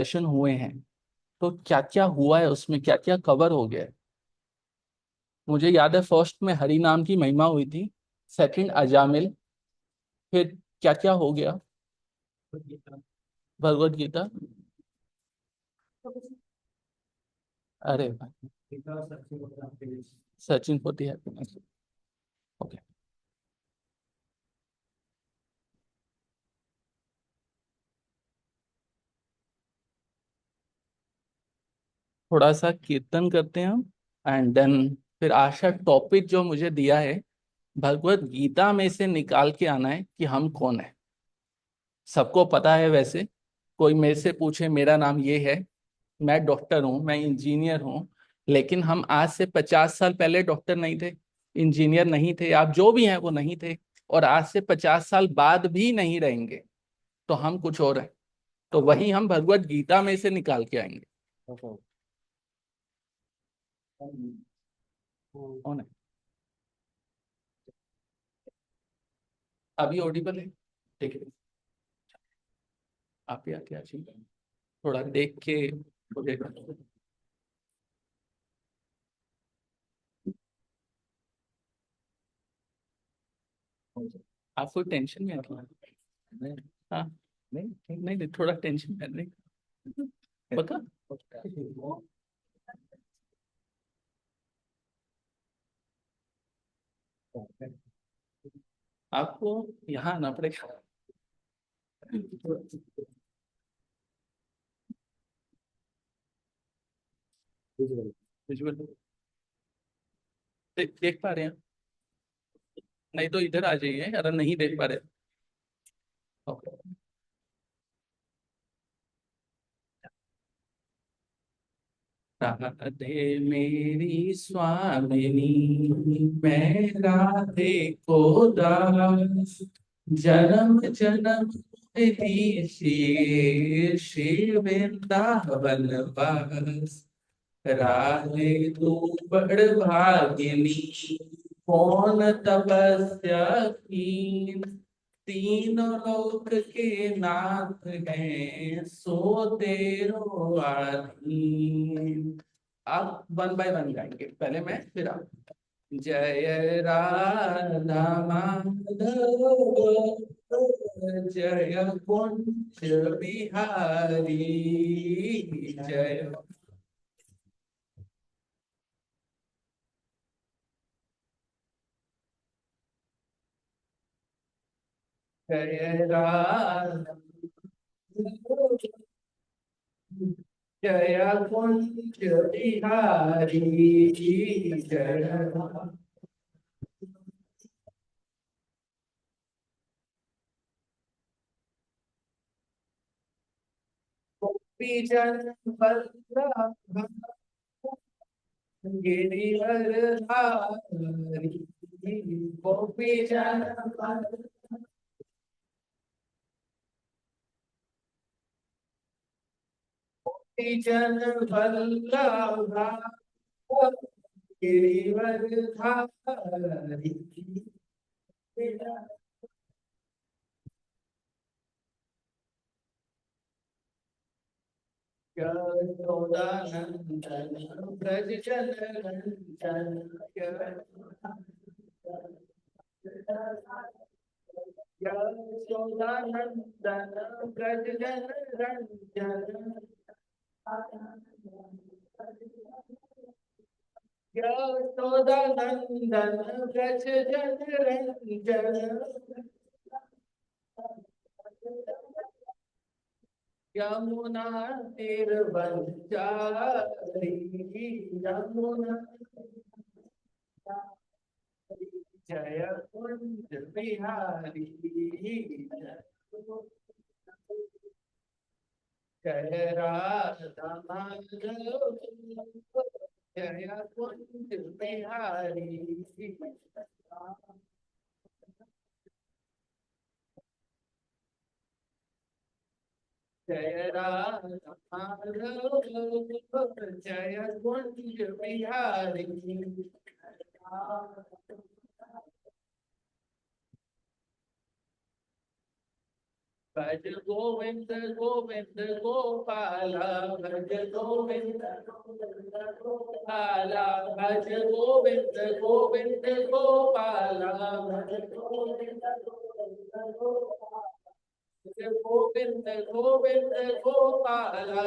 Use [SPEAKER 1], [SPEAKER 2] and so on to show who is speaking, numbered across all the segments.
[SPEAKER 1] Session हुए हैं, तो क्या क्या हुआ है उसमें, क्या क्या कवर हो गया है। मुझे याद है फर्स्ट में हरि नाम की महिमा हुई थी, सेकंड अजामिल, फिर क्या क्या हो गया। भगवत गीता। अरे भाई, सचिन फोर्टी हैप्पीनेस। ओके। थोड़ा सा कीर्तन करते हैं हम, एंड देन फिर आशा टॉपिक जो मुझे दिया है, भगवत गीता में से निकाल के आना है कि हम कौन है। सबको पता है वैसे, कोई मेरे से पूछे मेरा नाम ये है, मैं डॉक्टर हूँ, मैं इंजीनियर हूँ, लेकिन हम आज से 50 साल पहले डॉक्टर नहीं थे, इंजीनियर नहीं थे, आप जो भी हैं वो नहीं थे, और आज से 50 साल बाद भी नहीं रहेंगे। तो हम कुछ और हैं। तो वही हम भगवत गीता में से निकाल के आएंगे। कौन है? अभी ऑडिबल है? ठीक है। आप ही आके आ जाइए, थोड़ा देख के मुझे। आपको टेंशन में आता है? हाँ। नहीं नहीं नहीं, थोड़ा टेंशन में नहीं। पक्का? आपको यहाँ आना पड़ेगा। विजुअल देख पा रहे हैं? नहीं तो इधर आ जाइए अगर नहीं देख पा रहे। ओके। राधे मेरी स्वामिनी, मैं राधे को दास, जन्म जन्म मेरी श्री श्री वृंदावन वास। राधे तू बड़ भागिनी, कौन तपस्या कीन, तीनों लोक के नाथ हैं, सो तेरो आधीन। आप वन बाय वन गाएंगे, पहले मैं फिर आप। जय राधा माधव, जय कुंज बिहारी, जय जय राधा, जय कुंज बिहारी, जय गोपी जन वल्लभ, गिरिवर धारी, गोपी जन गोपी जन वल्लभ, गिरिवर धारी। यशोदानंदन ब्रज जन रंजन, यशोदानंदन ब्रज जन रंजन, यशोदानंदन ब्रज जन रंजन, यमुना तीरवंचारी, यमुना जय कुंज बिहारी, जय राधा माधव, जय कुंज बिहारी, जय राधा माधव, जय कुंज बिहारी। भज गोविंद गोविंद गोपाला, भज गोविंद गोविंद गोपाला, भज गोविंद गोविंद गोपाला, भज गोविंद गोविंद गोपाला, भज गोविंद गोविंद गोपाला,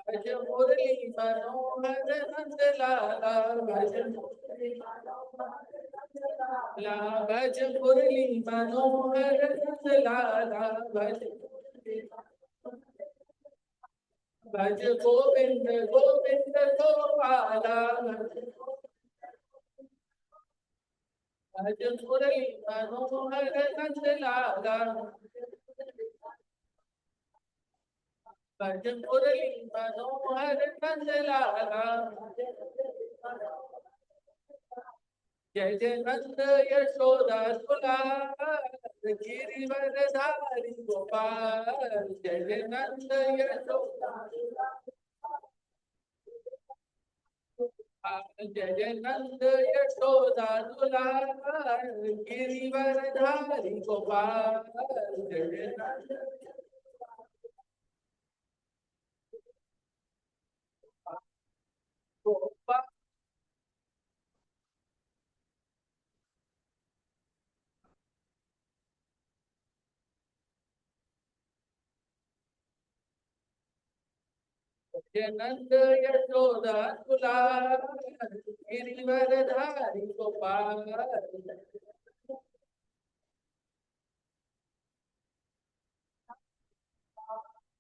[SPEAKER 1] भज मुरली मनोहर नंद लाला, भज मुरली लाला, भज मुरली मनोहर नंद लाला, भज गोविंद गोविंद गोपाला, भज मुरली मनोहर नंद लाला, भज मुरली मनोहर नंद लाला, जय जय नंद यशोदा दुलार, गिरिवरधारी गोपाल, जय जय नंद यशोदा दुलार, जय जय नंद यशोदा दुलार, गिरिवरधारी गोपाल, जय जय नंद गोपाल। जय नंद यशोदा दुलार, गिरिवरधारी गोपाल।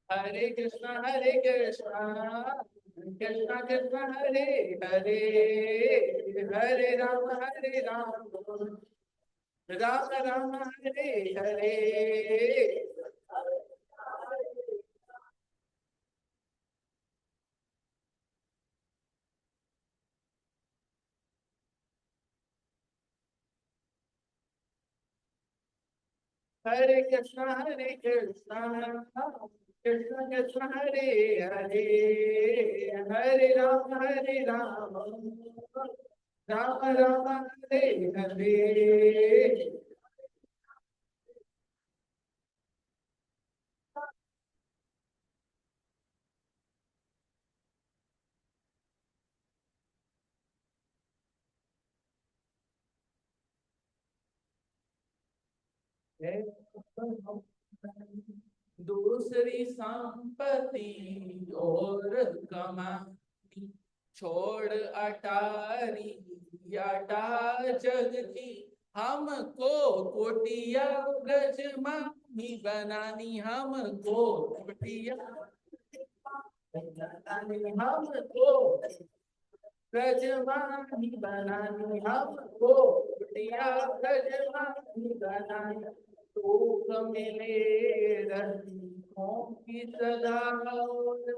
[SPEAKER 1] हरे कृष्णा कृष्णा कृष्णा हरे हरे, हरे राम राम राम हरे हरे। हरे कृष्णा कृष्णा कृष्णा हरे हरे, हरे राम राम राम हरे हरे। दूसरी संपत्ति और कमाई, छोड़ अटारी अटा जग की, हमको कुटिया ब्रज माही बनानी, हमको कुटिया बनानी, हमको ब्रजमानी बनानी, हमको कुटिया ब्रजमानी बनानी। सुख मिले रहीमों की सदा, और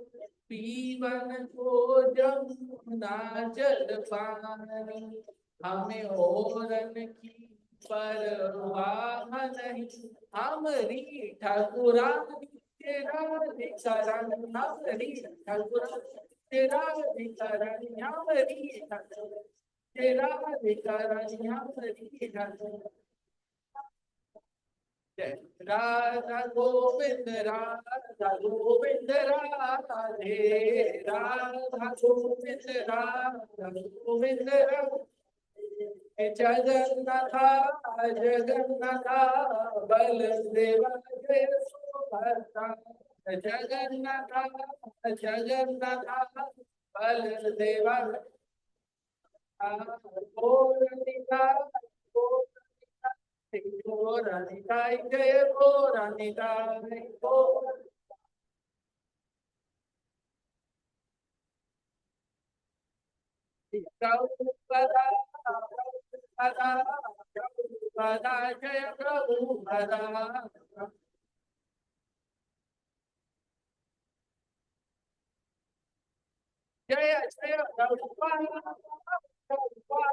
[SPEAKER 1] पीवन को जमुना जल पानी, हमें औरन की परवाह नहीं, हमारी ठाकुरानी तेरा धिकारानी, हमारी ठाकुरानी तेरा धिकारानी, हमारी ठाकुरानी तेरा धिकारानी, हमारी ठाकुरानी। राधा गोविंद राधे, राधा गोविंद राधे, जगन्नाथा जगन्नाथा, बलदेवा जय सुभद्रा, जगन्नाथा जगन्नाथा, बलदेवा गोरनिता गोरनिताई, जय गोरनिताई गोर। प्रभुपदा प्रभुपदा प्रभुपदा, जय प्रभुपदा। जय जय प्रभुपदा प्रभुपदा,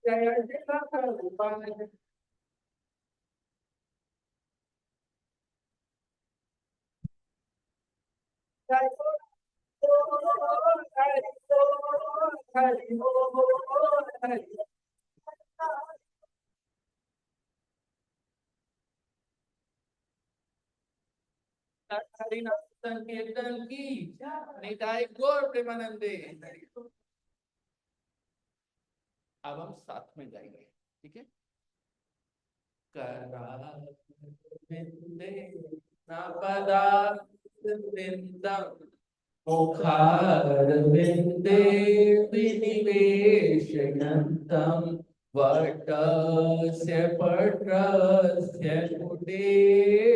[SPEAKER 1] जय जय प्रभुपदा। जय हरि बोल हरि बोल हरि बोल। हरिनाम संकीर्तन की निताई गौर प्रेमानंदे। अब हम साथ में गाएंगे, ठीक है। कराविंदे न पदारविंदम मुखारविंदे विनिवेशयन्तम् वटस्य पत्रस्य कुटेशयानम्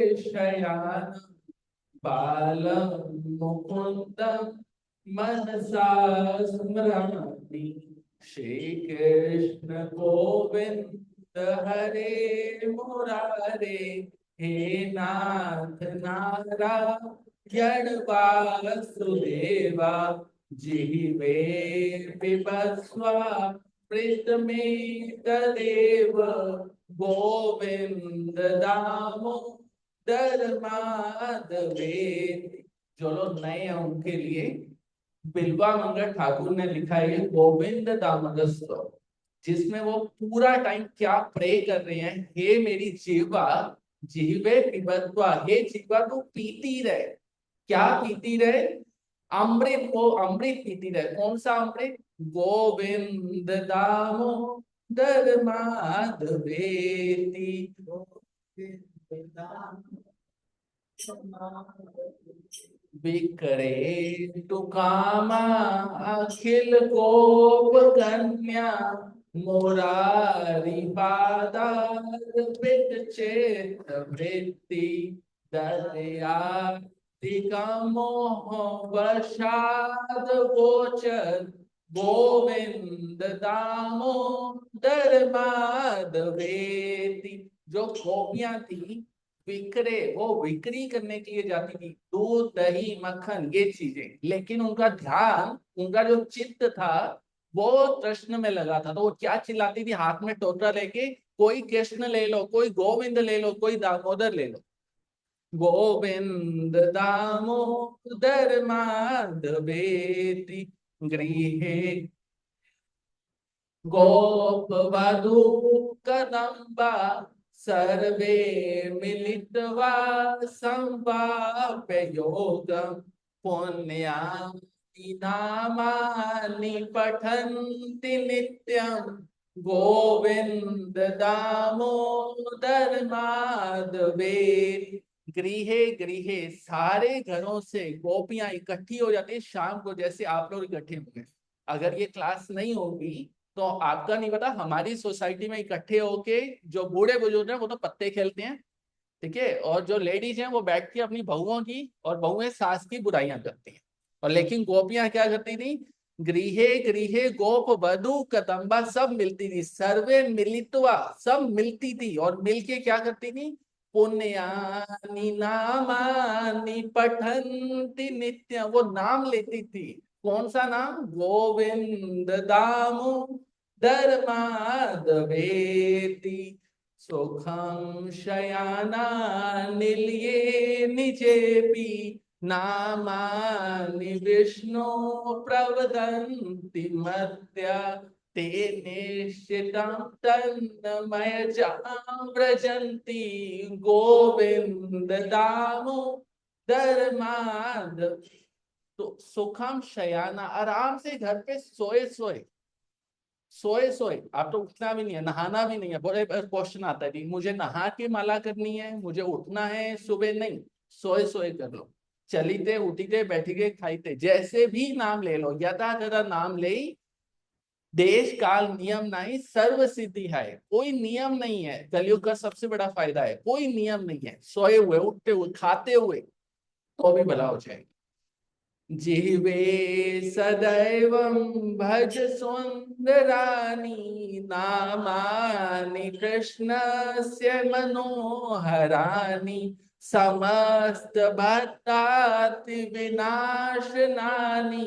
[SPEAKER 1] बालं मुकुन्दं मनसा स्मरामि। श्री कृष्ण गोविंद हरे मुरारे, हे नाथ नारायण वासुदेवा, जिह्वे पिबस्वा प्रीतमे तदेव, गोविंद दामोदर माधवे। जो लोग नए हैं उनके लिए बिल्वा मंगल ठाकुर ने लिखा है गोविंद दामोदर स्तोत्र, जिसमें वो पूरा टाइम क्या प्रे कर रहे हैं, हे मेरी जीवा जीवे पिबत्वा, हे जीवा तू पीती रहे। क्या पीती रहे? अमृत को, अमृत पीती रहे। कौन सा अमृत? गोविंद दामोदर माधवेति। बिकरे टुकामा अखिल गोप कन्या, मुरारी पादार चेत वृत्ति, दया मोह वशाद गोचर, गोविंद दामोदर माधवेति। जो गोपियां थी विक्रे, वो बिक्री करने के लिए जाती थी, दूध दही मक्खन ये चीजें, लेकिन उनका ध्यान, उनका जो चित्त था वो कृष्ण में लगा था। तो वो क्या चिल्लाती थी हाथ में टोकरा लेके, कोई कृष्ण ले लो, कोई गोविंद ले लो, कोई दामोदर ले लो। गोविंद दामोदर माधवेति, गृहे गोप वधू कदम्बा, सर्वे मिलित्वा संवाप्य योगम, पुण्यानि नामानि पठन्ति नित्यं, गोविंद दामोदर माधवे। गृहे गृहे, सारे घरों से गोपियां इकट्ठी हो जाती है शाम को, जैसे आप लोग इकट्ठे होंगे। अगर ये क्लास नहीं होगी तो आपका नहीं पता, हमारी सोसाइटी में इकट्ठे होके जो बूढ़े बुजुर्ग हैं वो तो पत्ते खेलते हैं, ठीक है, और जो लेडीज हैं वो बैठ के अपनी बहुओं की और बहुएं सास की बुराइयां करती हैं। और लेकिन गोपियां क्या करती थी? गृहे गृहे गोप वधू कदम्बा, सब मिलती थी, सर्वे मिलित्वा, सब मिलती थी और मिलके क्या करती थी? पुण्यानि नामानि पठन्ति नित्य, वो नाम लेती थी। कौन सा नाम? गोविंद दामोदर माधवेति। सुखं शयाना निलये निजेपि, नामानि विष्णु प्रवदन्ति मत्या, ते निश्चितं तन्मयजां व्रजन्ति, गोविंद दामोदर माधव। तो सुखम शयाना, आराम से घर पे सोए सोए, सोए सोए। आप तो उठना भी नहीं है, नहाना भी नहीं है। बड़े क्वेश्चन आता है कि मुझे नहा के माला करनी है, मुझे उठना है सुबह, नहीं, सोए सोए कर लो। चलीते उठीते बैठीते खाईते जैसे भी नाम ले लो, यथा तथा नाम ले, देश काल नियम नहीं, सर्व सिद्धि है। कोई नियम नहीं है, कलयुग का सबसे बड़ा फायदा है, कोई नियम नहीं है। सोए हुए, उठते हुए, खाते हुए तो भी भला हो जाएगा। जिह्वे सदैवं भज सुंदरानी, नामानि कृष्णस्य मनोहराणि, समस्त भक्ताति विनाशनानि,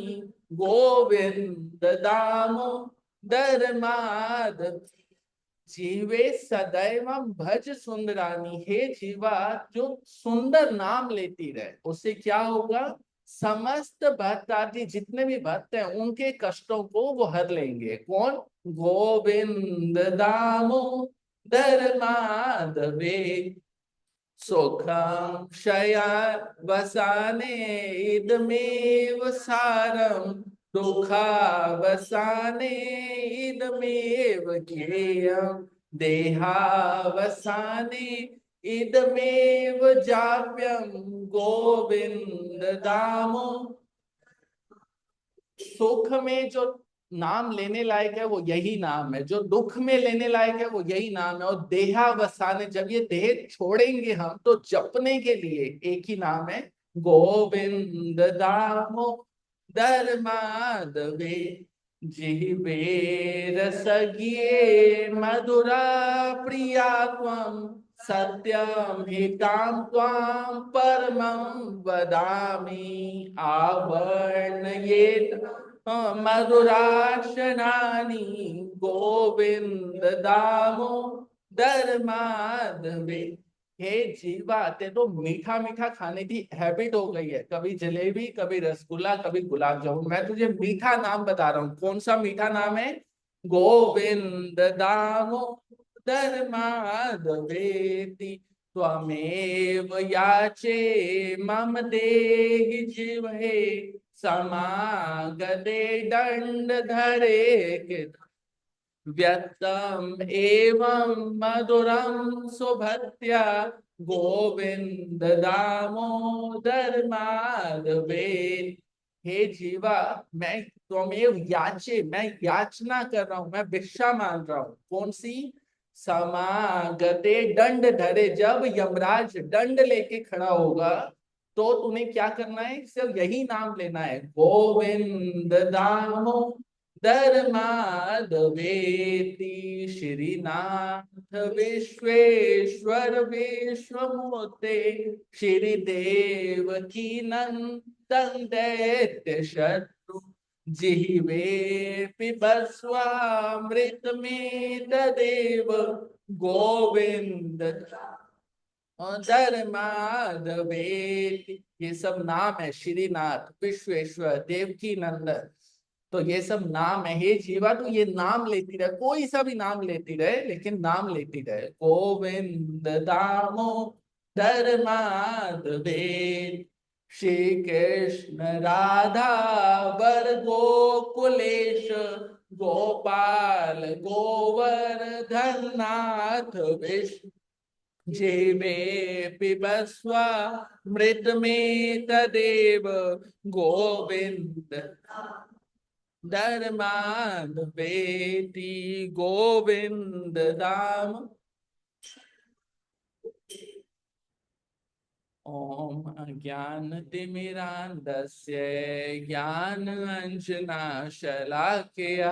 [SPEAKER 1] गोविंद दामोदर माधव। जीवे सदैव भज सुंदरानी, हे जीवा जो सुंदर नाम लेती रहे, उससे क्या होगा? समस्त भक्त आदि जितने भी भक्त हैं उनके कष्टों को वो हर लेंगे। कौन? गोविंद दामोदर माधवे। सुखं शय्यावसाने इदमेव सारं दुःखावसाने इदमेव ज्ञेयं देहावसाने इदमेव जाप्यं गोविंद दामो। सुख में जो नाम लेने लायक है वो यही नाम है, जो दुख में लेने लायक है वो यही नाम है। और देहावसाने, जब ये देह छोड़ेंगे हम तो जपने के लिए एक ही नाम है, गोविंद दामो दर माधवे जिह्वे रसज्ञे मधुरा प्रिया त्वं सत्यम हितां त्वां परमं वदामि आवर्णयेत मधुराशनानि गोविंद दामोदर माधवे। हे जीवा, ते तो मीठा मीठा खाने की हैबिट हो गई है, कभी जलेबी, कभी रसगुल्ला, कभी गुलाब जामुन। मैं तुझे मीठा नाम बता रहा हूँ। कौन सा मीठा नाम है? गोविंद दामोदर माधवेति त्वमेव याचे मम देहि जीवहे समागते दंड धरे व्यक्तम एवं मधुरम सुभत्या गोविंद दामोदर माधवे। हे जीवा, मैं त्वमेव याचे, मैं याचना कर रहा हूं, मैं भिक्षा मांग रहा हूं। कौन सी? समागते दंड धरे, जब यमराज दंड लेके खड़ा होगा तो तूने क्या करना है? सिर्फ यही नाम लेना है, गोविंद दामो दर माधवेति श्रीनाथ विश्वेश्वर विश्वमूर्ते श्रीदेव की नंदन दैत्य शत्रु जिह्वे पिबस्वामृत में तदेव गोविंद दर माधवेति। ये सब नाम है, श्रीनाथ, विश्वेश्वर, देवकी नंदन। तो ये सब नाम है। हे जीवा, तू ये नाम लेती रहे, कोई सा भी नाम लेती रहे, लेकिन नाम लेती रहे। गोविंद दामोदर माधवे श्री कृष्ण राधा वर गोकुलेश गोपाल गोवर्धन नाथ विष्णु जीवे पिबस्वा मृत में तदेव गोविंद धर्मांध बेटी गोविंद दाम। ओम अज्ञानतिमिरान्धस्य ज्ञानाञ्जना शलाकया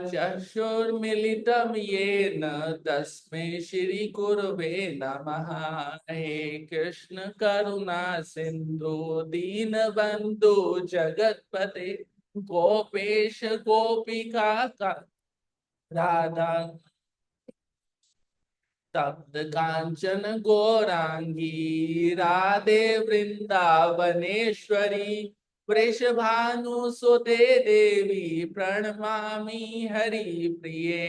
[SPEAKER 1] चक्षुर्मिलितं येन तस्मै श्रीगुरवे नमः। हे कृष्ण करुणा सिन्धु दीनबन्धु जगत्पते गोपेश गोपिका राधा तप्त कांचन गौरांगी राधे वृंदावनेश्वरी वृषभानुसुते देवी प्रणमामि हरि प्रिये।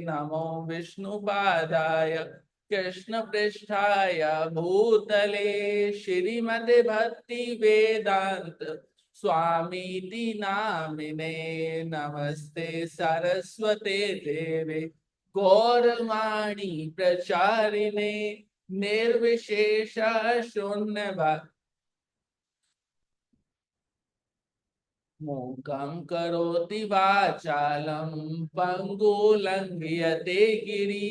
[SPEAKER 1] नमो विष्णुपादाय कृष्ण पृष्ठाय भूतले श्रीमते भक्ति वेदांत स्वामीति नामिने नमस्ते सरस्वते देवे गौरवाणी प्रचारिणे निर्विशेष शून्य मूकं करोति वाचालं पंगुलंघ्यते गिरि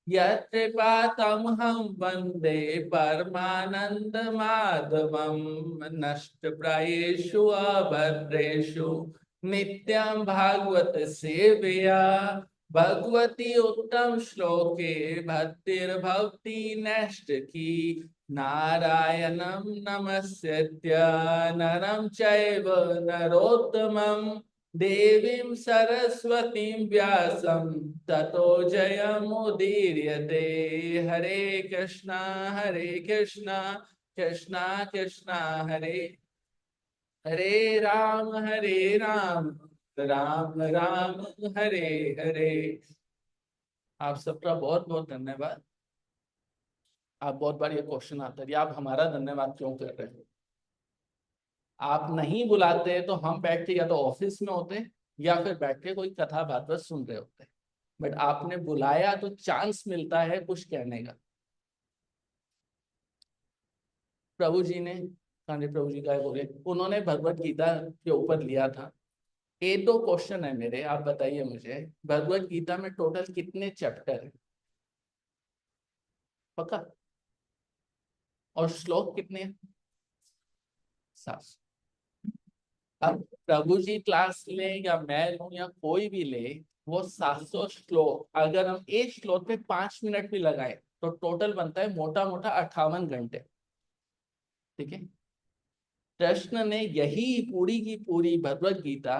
[SPEAKER 1] यत्कृपातमहं वन्दे परमानंद माधवं। नष्टप्रायेषु अभद्रेषु नित्यं भागवत सेवया भगवती उत्तम श्लोके भक्तिर्भवति नैष्ठिकी नारायणं नमस्कृत्य नरं चैव नरोत्तमं देवीं सरस्वतीं व्यासं ततो जयमुदीर्यते। हरे कृष्णा कृष्णा कृष्णा हरे हरे राम राम राम हरे हरे। आप सबका बहुत बहुत धन्यवाद। आप बहुत बार ये क्वेश्चन आता है कि आप हमारा धन्यवाद क्यों कर रहे हो। आप नहीं बुलाते तो हम बैठ के या तो ऑफिस में होते या फिर बैठ के कोई कथा भागवत सुन रहे होते, बट आपने बुलाया तो चांस मिलता है कुछ कहने का। प्रभु जी ने, कांडे प्रभु जी का बोले, उन्होंने भगवत गीता के ऊपर लिया था। ये दो क्वेश्चन है मेरे, आप बताइए मुझे, भगवत गीता में टोटल कितने चैप्टर है? पक्का? और श्लोक कितने हैं? 700। अब प्रभु जी क्लास ले या मैं लूं या कोई भी ले, वो 700 श्लोक अगर हम एक श्लोक पे 5 मिनट भी लगाए तो टोटल बनता है मोटा मोटा 58 घंटे। ठीक है। कृष्ण ने यही पूरी की पूरी भगवत गीता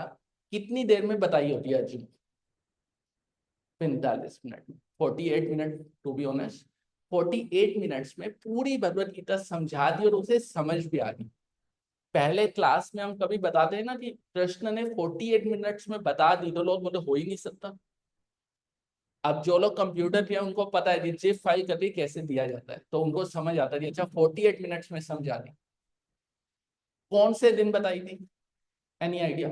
[SPEAKER 1] कितनी देर में बताई होती है अर्जुन? 45 मिनट में, 48 minute to be honest. 48 minutes में पूरी भगवत गीता समझा दी और उसे समझ भी आ गई। पहले क्लास में हम कभी बताते हैं ना कि कृष्ण ने 48 मिनट्स में बता दी, तो लोग बोले हो ही नहीं सकता। अब जो लोग कंप्यूटर पे हैं उनको पता है कि जिप फाइल करके कैसे दिया जाता है, तो उनको समझ आता है कि अच्छा 48 मिनट्स में समझा दी। कौन से दिन बताई थी? Any idea?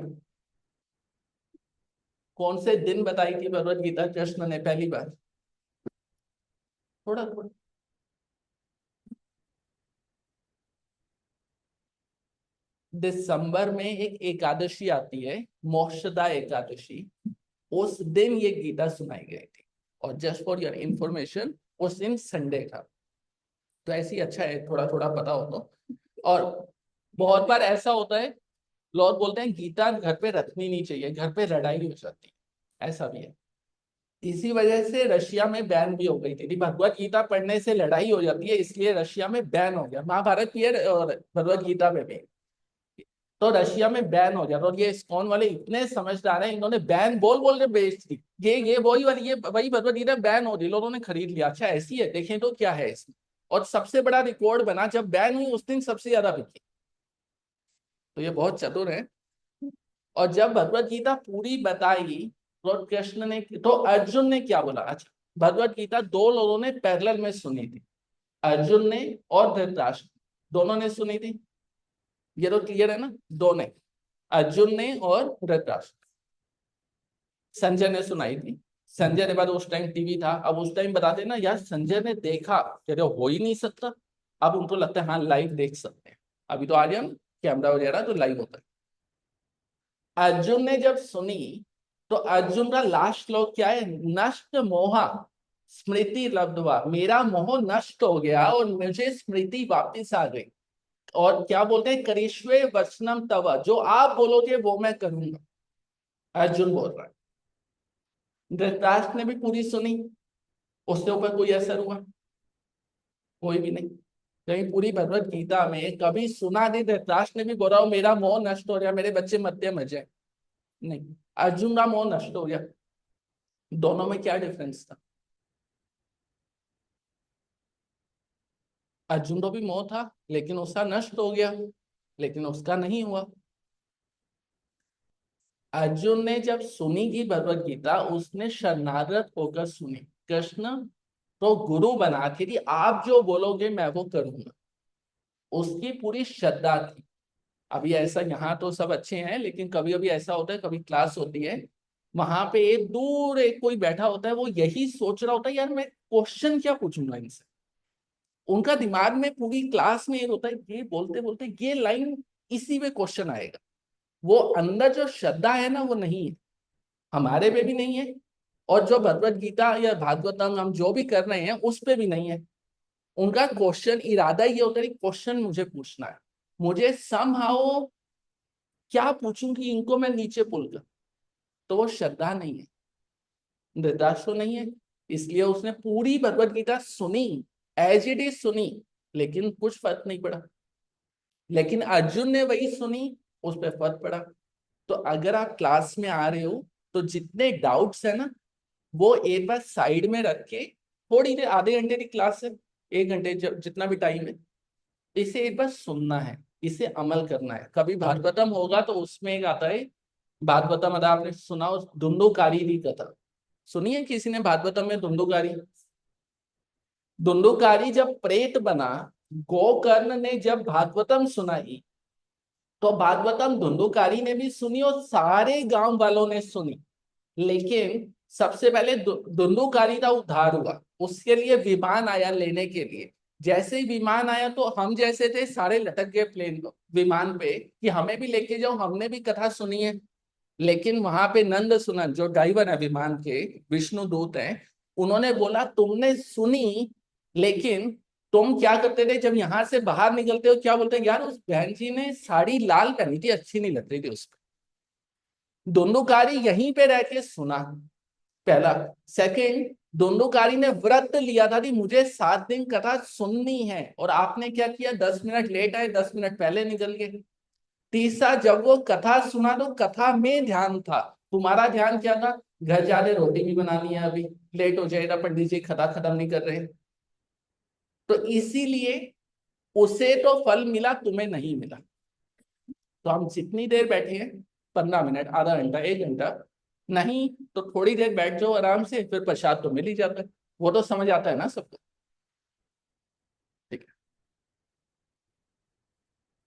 [SPEAKER 1] कौन से दिन बताई थी भगवत गीता कृष्ण ने पहली बार? थोड़ा थोड़ा। दिसंबर में एक एकादशी आती है, मोक्षदा एकादशी। उस दिन ये गीता सुनाई गई थी। और जस्ट फॉर योर इंफॉर्मेशन, उस दिन संडे था। तो ऐसे ही अच्छा है थोड़ा थोड़ा पता हो तो। और बहुत बार ऐसा होता है, लोग बोलते हैं गीता घर पे रखनी नहीं चाहिए, घर पे लड़ाई हो जाती है। ऐसा भी है। इसी वजह से रशिया में बैन भी हो गई थी भगवत गीता पढ़ने से लड़ाई हो जाती है, इसलिए रशिया में बैन हो गया। महाभारत की है और भगवत गीता में भी। तो रशिया में बैन हो गया। और ये इस्कॉन वाले इतने समझदार हैं, इन्होंने बैन बोल बोल के बेच दी। ये वही वाली, ये वही भगवत गीता बैन हो रही, लोगों ने खरीद लिया। अच्छा ऐसी है, देखें तो क्या है इसमें। और सबसे बड़ा रिकॉर्ड बना, जब बैन हुई उस दिन सबसे ज्यादा बिकी। तो ये बहुत चतुर है। और जब भगवत गीता पूरी बताई तो कृष्ण ने, तो अर्जुन ने क्या बोला? अच्छा, भगवत गीता दो लोगों ने पैरेलल में सुनी थी, अर्जुन ने और धृतराष्ट्र, दोनों ने सुनी थी। ये तो क्लियर है ना? दो ने, अर्जुन ने और धृतराष्ट्र। संजय ने सुनाई थी। संजय ने बाद उस टाइम टीवी था, अब उस टाइम बताते ना यार, संजय ने देखा कि अरे हो ही नहीं सकता। अब उनको लगता है हाँ लाइव देख सकते हैं। अभी तो आ गया ना कैमरा वगैरह, तो लाइव होता है। अर्जुन ने जब सुनी तो अर्जुन का लास्ट श्लोक क्या है? नष्ट मोहा स्मृति लब्धवा, मेरा मोह नष्ट हो गया और मुझे स्मृति वापस आ गई। और क्या बोलते हैं? करिष्वे वचनम तव, जो आप बोलोगे वो मैं करूंगा, अर्जुन बोल रहा है। धृतराष्ट्र ने भी पूरी सुनी, उसके ऊपर कोई असर हुआ? कोई भी नहीं। कहीं पूरी भगवत गीता में कभी सुना नहीं धृतराष्ट्र ने भी बोला हो मेरा मोह नष्ट हो गया, मेरे बच्चे मध्य मजे? नहीं। अर्जुन का मोह नष्ट हो गया। दोनों में क्या डिफरेंस था? अर्जुन को भी मोह था, लेकिन उसका नष्ट हो गया, लेकिन उसका नहीं हुआ। अर्जुन ने जब सुनी की भगवत गीता, उसने शरणागत होकर सुनी। कृष्ण तो गुरु बना थे कि आप जो बोलोगे मैं वो करूंगा, उसकी पूरी श्रद्धा थी। अभी ऐसा, यहाँ तो सब अच्छे हैं, लेकिन कभी कभी ऐसा होता है, कभी क्लास होती है, वहां पे एक दूर एक कोई बैठा होता है, वो यही सोच रहा होता है यार मैं क्वेश्चन क्या पूछूंगा इनसे। उनका दिमाग में पूरी क्लास में ये होता है, ये बोलते बोलते ये लाइन, इसी में क्वेश्चन आएगा। वो अंदर जो श्रद्धा है ना, वो नहीं है, हमारे पे भी नहीं है। और जो भगवत गीता या भागवतम हम जो भी कर रहे हैं उस पे भी नहीं है। उनका क्वेश्चन इरादा ये होता है कि क्वेश्चन मुझे पूछना है, मुझे समहाउ क्या पूछूं कि इनको मैं नीचे पुल कर। तो वो श्रद्धा नहीं है, धृतराष्ट्र तो नहीं है। इसलिए उसने पूरी भगवत गीता सुनी, एज इट इज सुनी, लेकिन कुछ फर्क नहीं पड़ा। लेकिन अर्जुन ने वही सुनी, उस पर फर्क पड़ा। तो अगर आप क्लास में आ रहे हो तो जितने डाउट्स है ना, वो एक बार साइड में रख के, थोड़ी देर, आधे घंटे की क्लास है, 1 घंटे, जितना भी टाइम है, इसे एक बार सुनना है, इसे अमल करना है। कभी भागवतम होगा तो उसमें एक आता है, भागवतम अगर आपने सुना हो, धुंधुकारी की कथा सुनी है किसी ने? भागवतम में धुंधुकारी, धुंधुकारी जब प्रेत बना, गोकर्ण ने जब भागवतम सुनाई, तो भागवतम धुंधुकारी ने भी सुनी और सारे गांव वालों ने सुनी। लेकिन सबसे पहले धुंधुकारी का उद्धार हुआ, उसके लिए विमान आया लेने के लिए। जैसे ही विमान आया तो हम जैसे थे सारे लटक गए प्लेन विमान पे कि हमें भी लेके जाओ, हमने भी कथा सुनी है। लेकिन वहां पे नंद सुनन जो ड्राइवर है विमान के, विष्णु दूत हैं, उन्होंने बोला तुमने सुनी, लेकिन तुम क्या करते थे जब यहाँ से बाहर निकलते हो, क्या बोलते हैं यार उस बहन जी ने साड़ी लाल पहनी थी, अच्छी नहीं लग रही थी उस पर। दोनों कारी यहीं पे रह के सुना, पहला। सेकंड, दोनों ने व्रत लिया था कि मुझे 7 दिन कथा सुननी है, और आपने क्या किया, 10 मिनट लेट आए, 10 मिनट पहले निकल गए। तीसरा, जब वो कथा सुना तो कथा में ध्यान था, तुम्हारा ध्यान क्या था, घर जाके रोटी भी बनानी है, अभी लेट हो जाएगा, पंडित जी कथा खत्म नहीं कर रहे। तो इसीलिए उसे तो फल मिला, तुम्हें नहीं मिला। तो हम जितनी देर बैठे हैं, 15 मिनट, आधा घंटा, 1 घंटा, नहीं तो थोड़ी देर बैठ जाओ आराम से, फिर प्रसाद तो मिल ही जाता है। वो तो समझ आता है ना सबको। ठीक है।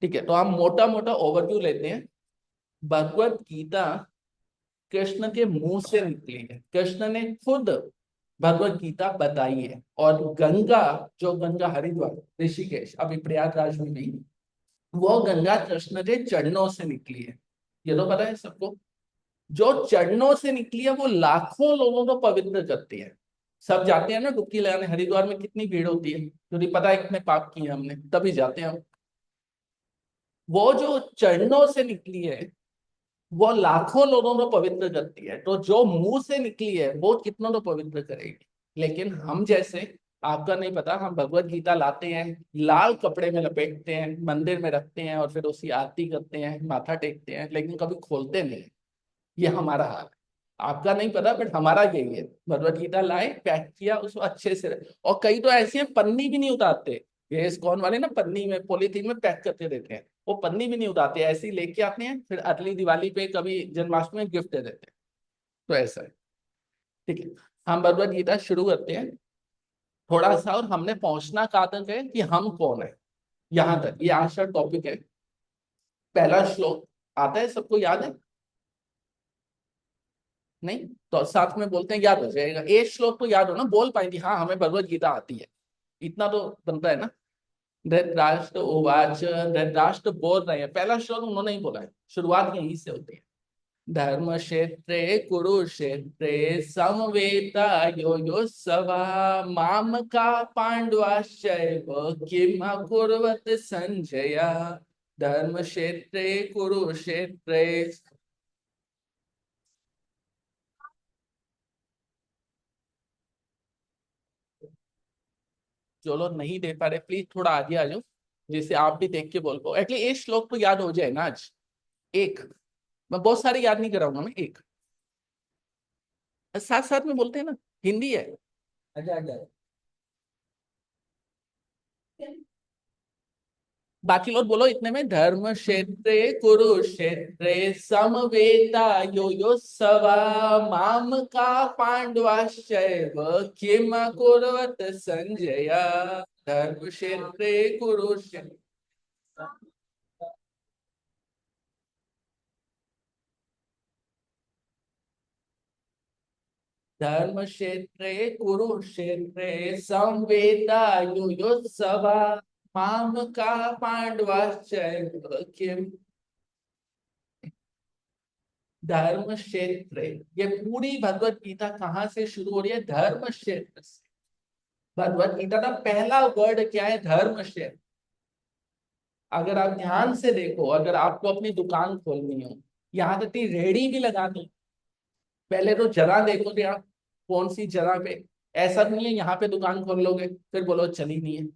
[SPEAKER 1] ठीक है, तो हम मोटा मोटा ओवरव्यू लेते हैं। भगवत गीता कृष्ण के मुंह से निकली है, कृष्ण ने खुद भगवत गीता बताई है। और गंगा, जो गंगा हरिद्वार ऋषिकेश अभी प्रयागराज में नहीं, वो गंगा कृष्ण के चरणों से निकली है। ये तो पता है सबको। जो चरणों से निकली है वो लाखों लोगों को पवित्र करती है। सब जाते हैं ना डुबकी लगाने, हरिद्वार में कितनी भीड़ होती है, क्योंकि पता है कितने पाप किए हमने, तभी जाते हैं हम। वो जो चरणों से निकली है वो लाखों लोगों को पवित्र करती है, तो जो मुंह से निकली है वो कितनों को पवित्र करेगी। लेकिन हम जैसे, आपका नहीं पता, हम भगवत गीता लाते हैं, लाल कपड़े में लपेटते हैं, मंदिर में रखते हैं, और फिर उसकी आरती करते हैं, माथा टेकते हैं, लेकिन कभी खोलते नहीं। ये हमारा हाल है। आपका नहीं पता, बट हमारा यही है। भगवत गीता लाए, पैक किया, उसको अच्छे से और कई तो ऐसे हैं पन्नी भी नहीं उतारते। ये इस्कॉन वाले ना पन्नी में, पॉलीथीन में पैक करके देते हैं, वो पन्नी भी नहीं उतारते, ऐसे ही लेके आते हैं, फिर अगली दिवाली पे कभी जन्माष्टमी में गिफ्ट दे देते हैं। तो ऐसा है। ठीक है, हम भगवत गीता शुरू करते हैं थोड़ा सा। और हमने पहुंचना कहाँ तक है कि हम कौन है, यहाँ तक। ये आज का टॉपिक है। पहला श्लोक आता है, सबको याद है? नहीं तो साथ में बोलते हैं, याद हो जाएगा। एक श्लोक तो याद हो ना, बोल पाएंगे हाँ हमें भगवत गीता आती है, इतना तो बनता है ना। धृतराष्ट्र उवाच, धृतराष्ट्र बोल रहे हैं, पहला श्लोक उन्होंने ही बोला है, शुरुआत यहीं से होती है। धर्म क्षेत्रे कुरुक्षेत्रे समवेता यो यो सवा माम का पांडवाश्चैव किम अकुर्वत संजय। धर्म क्षेत्रे कुरुक्षेत्रे। जो लोग नहीं देख पा रहे प्लीज थोड़ा आगे आ जाओ, जिससे आप भी देख के बोल पाओ, एटलीस्ट एक श्लोक तो याद हो जाए ना आज। एक, मैं बहुत सारे याद नहीं कराऊंगा, मैं एक साथ साथ में बोलते हैं ना, हिंदी है। अच्छा अच्छा। बाकी लोग बोलो इतने में, धर्म क्षेत्रे कुरुक्षेत्रे समवेता यो यो सवा माम का पांडवाश्चैव किम कुर्वत संजय। धर्म क्षेत्रे कुरुक्षेत्र। धर्म क्षेत्रे कुरुक्षेत्रे संवेदा युयुत्सवा माम का पांडवाश्चैव किम। धर्म क्षेत्र, ये पूरी भगवत गीता कहाँ से शुरू हो रही है, धर्म क्षेत्र से। भगवत गीता का पहला वर्ड क्या है, धर्म क्षेत्र। अगर आप ध्यान से देखो, अगर आपको अपनी दुकान खोलनी हो, यहाँ तक कि रेडी भी लगा दो, पहले तो जगह देखो कि आप कौन सी जगह पे। ऐसा नहीं है यहाँ पे दुकान खोल लोगे फिर बोलो चली नहीं है।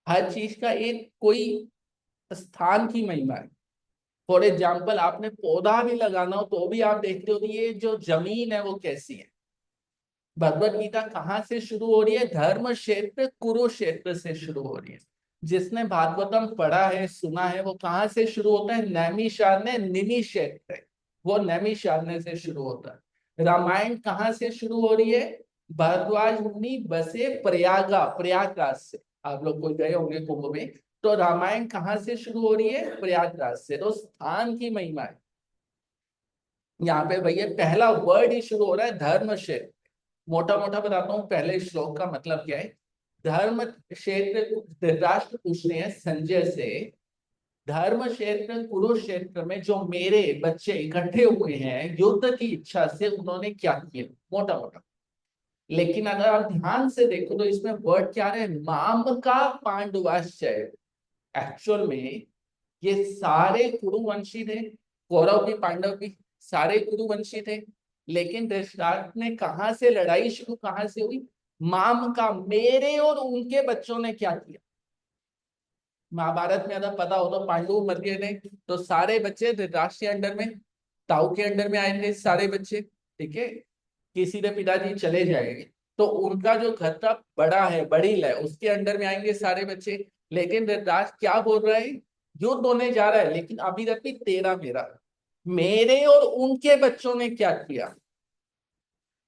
[SPEAKER 1] हर चीज का एक कोई स्थान की महिमा है। फॉर एग्जाम्पल, आपने पौधा भी लगाना हो तो भी आप देखते हो कि ये जो जमीन है वो कैसी है। भगवत गीता कहाँ से शुरू हो रही है, धर्म क्षेत्र कुरुक्षेत्र से शुरू हो रही है। जिसने भागवतम पढ़ा है, सुना है, वो कहाँ से शुरू होता है, नैमिषारण्य निमिषेत्र, वो नैमिषारण्य से शुरू होता है। रामायण कहाँ से शुरू हो रही है, भारद्वाज मुनि बसे प्रयागा, प्रयागराज से। आप लोग कोई गए होंगे कुंभ में, तो रामायण कहाँ से शुरू हो रही है? प्रयागराज से। तो स्थान की महिमा है यहाँ पे भैया। पहला वर्ड ही शुरू हो रहा है धर्म क्षेत्र। मोटा मोटा बताता हूँ पहले श्लोक का मतलब क्या है। धर्म क्षेत्र, धृतराष्ट्र पूछ रहे हैं संजय से, धर्म क्षेत्र कुरुक्षेत्र में जो मेरे बच्चे इकट्ठे हुए हैं युद्ध की इच्छा से, उन्होंने क्या किया? मोटा मोटा। लेकिन अगर आप ध्यान से देखो तो इसमें वर्ड क्या है? माम का पांडवाश्चय। एक्चुअल में ये सारे कुरुवंशी थे, कौरव भी पांडव भी, सारे कुरुवंशी थे। लेकिन धृतराष्ट्र ने कहां से लड़ाई शुरू, कहां से हुई? माम का, मेरे और उनके बच्चों ने क्या किया। महाभारत में अगर पता हो तो पांडु मर गए थे, तो सारे बच्चे धृतराष्ट्र के अंडर में, ताऊ के अंडर में आए थे सारे बच्चे। ठीक है, किसी के पिताजी चले जाएंगे तो उनका जो घर का बड़ा है, बड़ी है, उसके अंडर में आएंगे सारे बच्चे। लेकिन धृतराष्ट्र क्या बोल रहा है? युद्ध होने जा रहा है, लेकिन अभी तक भी तेरा मेरा, मेरे और उनके बच्चों ने क्या किया।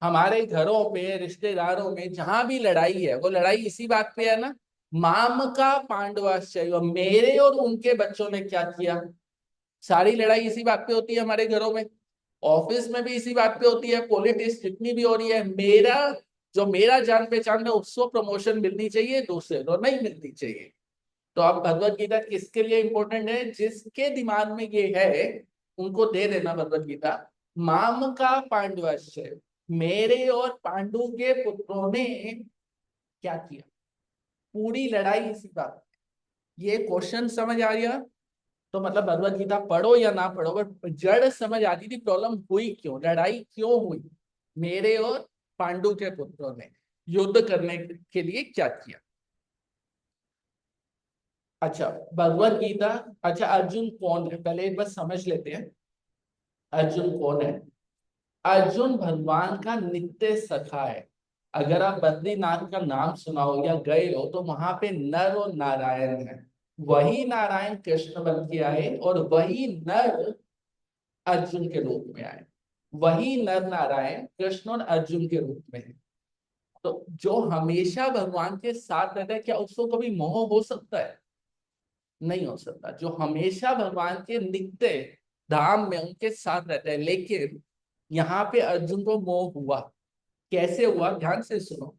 [SPEAKER 1] हमारे घरों पे, रिश्तेदारों में जहां भी लड़ाई है, वो लड़ाई इसी बात पे है ना, माम का पांडवाश्चय, मेरे और उनके बच्चों ने क्या किया। सारी लड़ाई इसी बात पे होती है हमारे घरों में, ऑफिस में भी इसी बात पे होती है, पॉलिटिक्स जितनी भी हो रही है। मेरा, जो मेरा जान पहचान है उसको प्रमोशन मिलनी चाहिए, दूसरे को नहीं मिलनी चाहिए। तो अब भगवत गीता किसके लिए इंपॉर्टेंट है? जिसके दिमाग में ये है उनको दे देना भगवत गीता। माम का पांडवाश्चय, मेरे और पांडु के पुत्रों ने क्या किया। पूरी लड़ाई इसी बात। ये क्वेश्चन समझ आ गया तो मतलब भगवत गीता पढ़ो या ना पढ़ो, बट जड़ समझ आती थी प्रॉब्लम हुई क्यों, लड़ाई क्यों हुई। मेरे और पांडु के पुत्रों ने युद्ध करने के लिए क्या किया। अच्छा, भगवत गीता। अच्छा, अर्जुन कौन है पहले एक बार समझ लेते हैं। अर्जुन कौन है? अर्जुन भगवान का नित्य सखा है। अगर आप बद्रीनाथ का नाम सुना हो या गए हो तो वहां पे नर और नारायण है। वही नारायण कृष्ण बन के आए और वही नर अर्जुन के रूप में आए। वही नर नारायण कृष्ण और अर्जुन के रूप में है। तो जो हमेशा भगवान के साथ रहता है, क्या उसको कभी मोह हो सकता है? नहीं हो सकता। जो हमेशा भगवान के नित्य धाम में उनके साथ रहता है। लेकिन यहाँ पे अर्जुन को मोह हुआ। कैसे हुआ? ध्यान से सुनो।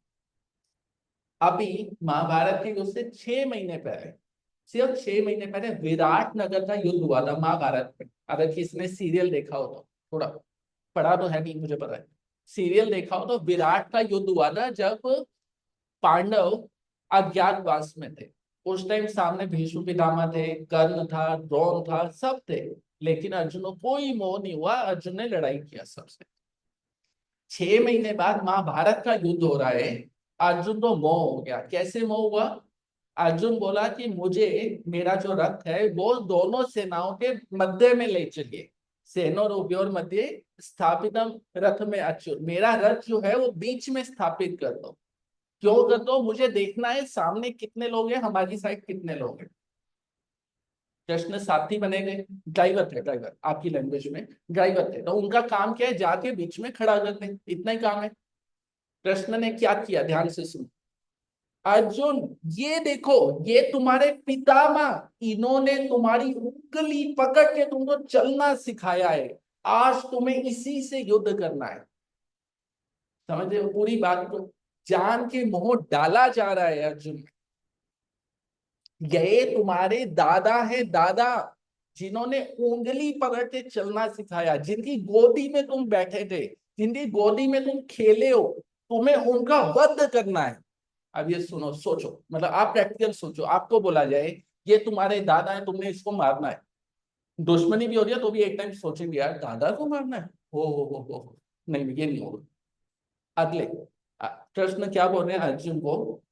[SPEAKER 1] अभी महाभारत के युद्ध से 6 महीने पहले, सिर्फ 6 महीने पहले विराट नगर का युद्ध हुआ था महाभारत में। अगर किसने सीरियल देखा हो तो, थोड़ा पढ़ा तो है नहीं, मुझे पता है। सीरियल देखा हो तो विराट का युद्ध हुआ था जब पांडव अज्ञातवास में थे। उस टाइम सामने भीष्म पितामह थे, कर्ण था, द्रोण था, सब थे। लेकिन अर्जुन को कोई मोह नहीं हुआ, अर्जुन ने लड़ाई किया सबसे। 6 महीने बाद महाभारत का युद्ध हो रहा है, अर्जुन को मोह हो गया। कैसे मोह हुआ? अर्जुन बोला कि मुझे, मेरा जो रथ है वो दोनों सेनाओं के मध्य में ले चलिए। सेनोर मध्य स्थापितम रथ में अच्युत, मेरा रथ जो है वो बीच में स्थापित कर दो। क्यों कर दो? मुझे देखना है सामने कितने लोग हैं, हमारी साइड कितने लोग हैं। कृष्ण साथी बने गए, ड्राइवर थे, ड्राइवर आपकी लैंग्वेज में ड्राइवर थे। तो उनका काम क्या है? जाके बीच में खड़ा कर दें, इतना ही काम है। कृष्ण ने क्या किया? ध्यान से सुनो। अर्जुन, ये देखो, ये तुम्हारे पितामह, इन्होंने तुम्हारी उंगली पकड़ के तुमको चलना सिखाया है। आज तुम्हें इसी से युद्ध करना है। समझ रहे हो पूरी बात को? जान के मोह डाला जा रहा है अर्जुन। ये तुम्हारे दादा है, दादा, जिन्होंने उंगली पकड़ के चलना सिखाया, जिनकी गोदी में तुम बैठे थे, जिनकी गोदी में तुम खेले हो, तुम्हें उनका वध करना है। अब ये सुनो, सोचो, मतलब आप प्रैक्टिकल सोचो। आपको बोला जाए ये तुम्हारे दादा है, तुमने इसको मारना है। दुश्मनी भी हो रही है तो भी एक टाइम सोचेंगे यार दादा को मारना है। हो नहीं, ये नहीं होगा। अगले कृष्ण क्या बोल रहे हैं अर्जुन को?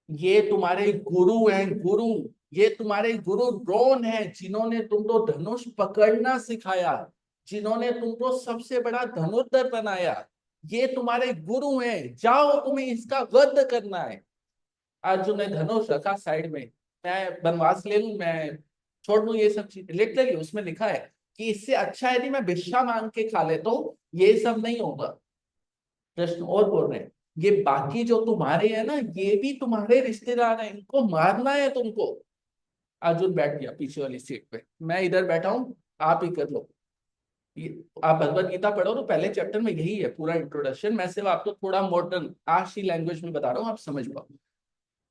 [SPEAKER 1] ये तुम्हारे गुरु हैं, गुरु। ये तुम्हारे गुरु द्रोण है, जिन्होंने तुमको धनुष पकड़ना सिखाया, जिन्होंने तुमको सबसे बड़ा धनुर्धर बनाया। ये तुम्हारे गुरु हैं, जाओ तुम्हें इसका वध करना है। अर्जुन ने धनुष रखा साइड में। मैं वनवास ले लूं, मैं छोड़ दूं ये सब चीज, लिटरली उसमें लिखा है कि इससे अच्छा है कि मैं भिक्षा मांग के खा लेता हूं, ये सब नहीं होगा। कृष्ण और बोल रहे हैं ये बाकी जो तुम्हारे हैं ना, ये भी तुम्हारे रिश्तेदार हैं, इनको मारना है तुमको। अर्जुन बैठ गया पीछे वाली सीट पे, मैं इधर बैठा हूँ, आप ही कर लो। ये आप भगवत गीता पढ़ो तो पहले चैप्टर में यही है पूरा इंट्रोडक्शन। मैं सिर्फ आपको थोड़ा मॉडर्न आज की लैंग्वेज में बता रहा हूँ, आप समझ पाओ।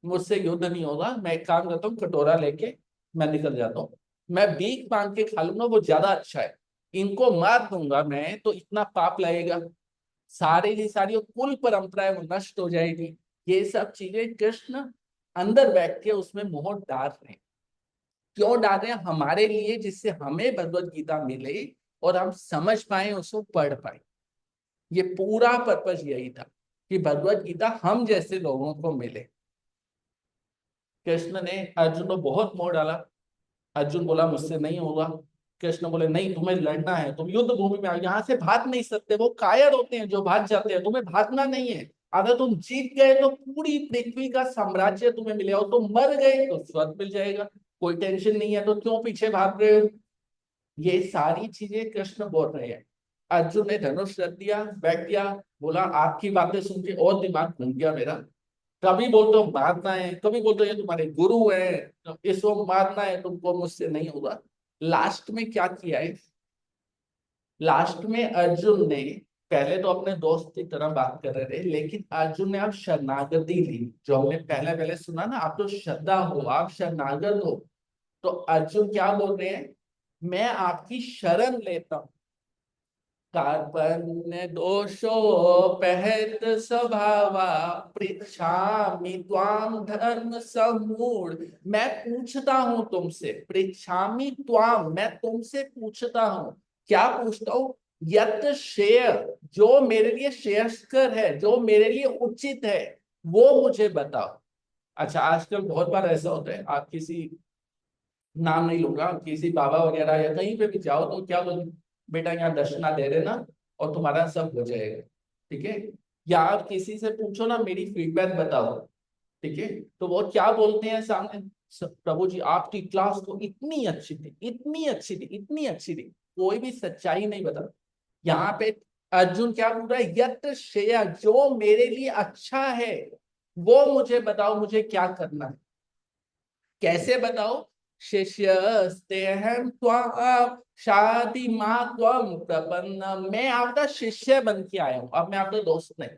[SPEAKER 1] मुझसे युद्ध नहीं होगा, मैं एक काम करता हूँ, कटोरा लेके मैं निकल जाता हूँ। मैं भीख मांग के खा लूंगा, वो ज्यादा अच्छा है। इनको मार दूंगा मैं तो इतना पाप लगेगा, सारी की सारी वो कुल परंपराएं वो नष्ट हो जाएगी। ये सब चीजें कृष्ण अंदर बैठ के उसमें मोहर डाल रहे हैं। क्यों डाल रहे हैं? हमारे लिए, जिससे हमें भगवत गीता मिले और हम समझ पाए, उसको पढ़ पाए। ये पूरा पर्पज यही था कि भगवत गीता हम जैसे लोगों को मिले। कृष्ण ने अर्जुन को बहुत मोह डाला। अर्जुन बोला मुझसे नहीं होगा। कृष्ण बोले नहीं, तुम्हें लड़ना है, तुम युद्ध भूमि में आओ, यहाँ से भाग नहीं सकते। वो कायर होते हैं जो भाग जाते हैं, तुम्हें भागना नहीं है। अगर तुम जीत गए तो पूरी पृथ्वी का साम्राज्य तुम्हें मिलेगा, और तुम मर गए तो स्वर्ग मिल जाएगा। कोई टेंशन नहीं है, तो क्यों पीछे भाग रहे हो? ये सारी चीजें कृष्ण बोल रहे हैं। अर्जुन ने धनुष रख दिया, बैठ गया, बोला आपकी बातें सुन के और दिमाग घूम गया मेरा। कभी बोलते हो मारना है, कभी बोलते हो ये तुम्हारे गुरु है, तो इसको मारना है तुमको, मुझसे नहीं होगा। लास्ट में क्या किया है? लास्ट में अर्जुन ने, पहले तो अपने दोस्त की तरह बात कर रहे थे, लेकिन अर्जुन ने अब शरणागति ली। जो हमने पहले पहले सुना ना, आप तो श्रद्धा हो, आप शरणागत हो। तो अर्जुन क्या बोल रहे हैं? मैं आपकी शरण लेता हूं। कार्पण्य दोषोपहत स्वभावा, पृच्छामि त्वाम धर्म समूढ़। मैं पूछता हूं तुमसे, पृच्छामि त्वाम, मैं तुमसे पूछता हूं। क्या पूछता हूं? यत श्रेय, जो मेरे लिए श्रेयस्कर है, जो मेरे लिए उचित है, वो मुझे बताओ। अच्छा, आजकल बहुत बार ऐसा होता है, आप किसी, नाम नहीं लूंगा, किसी बाबा वगैरह या कहीं पे भी जाओ तो क्या बोल, बेटा यहाँ दक्षिणा दे देना और तुम्हारा सब हो जाएगा, ठीक है। या आप किसी से पूछो ना मेरी फीडबैक बताओ, ठीक है, तो वो क्या बोलते हैं सामने, प्रभु जी आपकी क्लास तो इतनी अच्छी थी, इतनी अच्छी थी, इतनी अच्छी थी। कोई भी सच्चाई नहीं बता। यहाँ पे अर्जुन क्या बोल रहा है? यत श्रेय, जो मेरे लिए अच्छा है वो मुझे बताओ, मुझे क्या करना है, कैसे बताओ? शिष्यस्तेहं त्वां शादी मां त्वं प्रपन्न। मैं आपका शिष्य बन के आया हूं, अब मैं आपका दोस्त नहीं।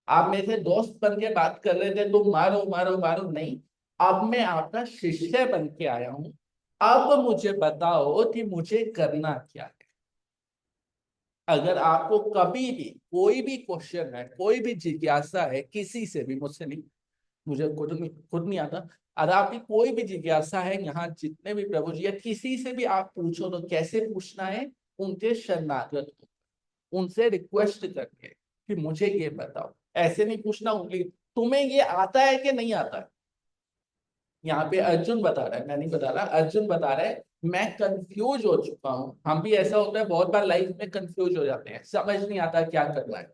[SPEAKER 1] आप मेरे से दोस्त बन के बात कर रहे थे, तुम मारो मारो मारो, नहीं। अब मैं आपका शिष्य बन के आया हूं। अब मुझे बताओ कि मुझे करना क्या है। अगर आपको कभी भी कोई भी क्वेश्चन है, कोई भी जिज्ञासा है किसी से भी, मुझसे नहीं, मुझे खुद नहीं आता। अगर आपकी कोई भी जिज्ञासा है, यहाँ जितने भी प्रभु जी या किसी से भी आप पूछो तो कैसे पूछना है? उनके शरणागत हो, उनसे रिक्वेस्ट करके कि मुझे ये बताओ। ऐसे नहीं पूछना उंगली, तुम्हें ये आता है कि नहीं आता है। यहाँ पे अर्जुन बता रहा है, मैं नहीं बता रहा, अर्जुन बता रहा है मैं कंफ्यूज हो चुका हूँ। हम भी ऐसा होता है बहुत बार लाइफ में, कंफ्यूज हो जाते हैं, समझ नहीं आता क्या करना है।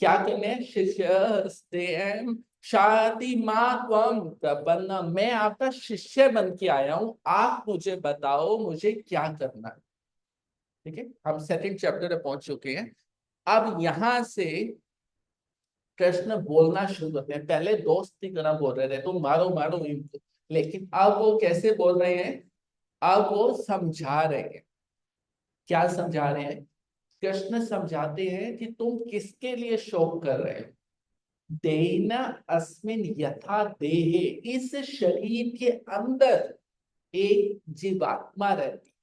[SPEAKER 1] क्या करने हैं? शिष्यस्तेम शाति मां त्वं प्रपन्न। मैं आपका शिष्य बन के आया हूं, आप मुझे बताओ मुझे क्या करना है। ठीक है, हम सेकंड चैप्टर में पहुंच चुके हैं। अब यहां से कृष्ण बोलना शुरू करते हैं। पहले दोस्त की तरह बोल रहे थे, तुम मारो मारो इनको, लेकिन अब वो कैसे बोल रहे हैं? अब वो समझा रहे हैं। क्या समझा रहे हैं? कृष्ण समझाते हैं कि तुम किसके लिए शोक कर रहे हो। देना अस्मिन यथा देहे, इस शरीर के अंदर एक जीवात्मा रहती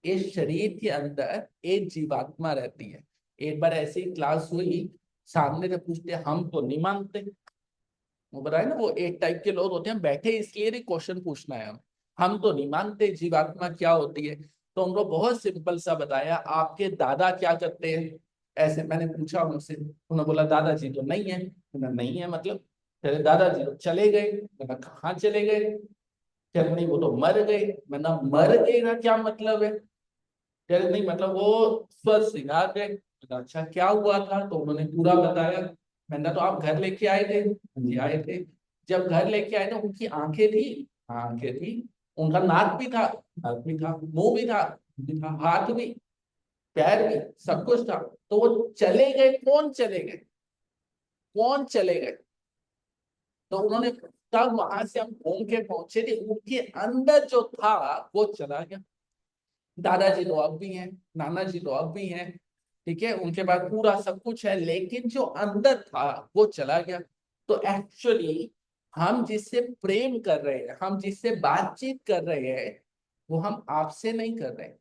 [SPEAKER 1] है। इस शरीर के अंदर एक जीवात्मा रहती है। एक बार ऐसी क्लास हुई, सामने से पूछते हम तो नहीं मानते। वो बताए ना, वो एक टाइप के लोग होते हैं, बैठे इसलिए भी क्वेश्चन पूछना है हम तो नहीं मानते जीवात्मा क्या होती है। तो उनको बहुत सिंपल सा बताया, आपके दादा क्या करते हैं। ऐसे मैंने पूछा उनसे, उन्होंने बोला दादाजी तो नहीं है। मैंने नहीं है मतलब? तेरे दादाजी तो चले गए। मैंने कहाँ चले गए? कह रहे नहीं वो तो मर गए। मैंने मर गए ना क्या मतलब है? कह रहे नहीं मतलब वो स्वर्ग सिंगार गए। मैंने अच्छा क्या हुआ था? तो उन्होंने पूरा बताया। मैंने तो आप घर लेके आए थे? जी आए थे। जब घर लेके आए ना, उनकी आंखें थी? हाँ आंखें थी। उनका नाक भी था? नाक भी था। मुंह भी था? भी था। हाथ भी? पैर भी, सब कुछ था। तो वो चले गए, कौन चले गए, कौन चले गए? तो उन्होंने, तब वहां से हम घूम के पहुंचे थे, उनके अंदर जो था वो चला गया। दादाजी तो अब भी हैं, नाना जी तो अब भी हैं, ठीक है, उनके पास पूरा सब कुछ है, लेकिन जो अंदर था वो चला गया। तो एक्चुअली हम जिससे प्रेम कर रहे हैं, हम जिससे बातचीत कर रहे हैं, वो हम आपसे नहीं कर रहे हैं।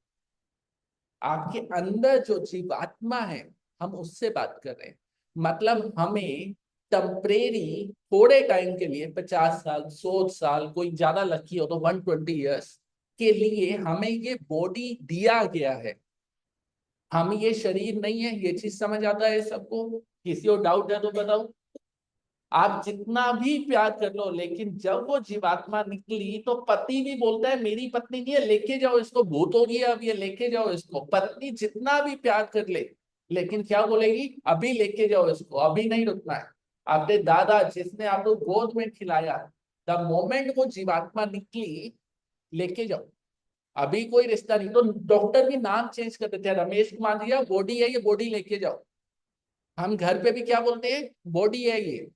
[SPEAKER 1] आपके अंदर जो जीवात्मा है, हम उससे बात कर रहे हैं। मतलब हमें टेम्परेरी, थोड़े टाइम के लिए, 50 साल, 100 साल, कोई ज्यादा लकी हो तो 120 ईयर्स के लिए हमें ये बॉडी दिया गया है। हम ये शरीर नहीं है, ये चीज समझ आता है सबको? किसी को डाउट है तो बताओ। आप जितना भी प्यार कर लो, लेकिन जब वो जीवात्मा निकली तो पति भी बोलता है मेरी पत्नी नहीं है, लेके जाओ इसको, भूत हो गई है अब ये, लेके जाओ इसको। पत्नी जितना भी प्यार कर ले, लेकिन क्या बोलेगी, अभी लेके जाओ इसको, अभी नहीं रुकना है। आपने दादा जिसने आपको गोद में खिलाया, द मोमेंट वो जीवात्मा निकली, लेके जाओ, अभी कोई रिश्ता नहीं। तो डॉक्टर भी नाम चेंज कर देते हैं, रमेश कुमार दिया बॉडी है, ये बॉडी लेके जाओ। हम घर पे भी क्या बोलते हैं, बॉडी है ये।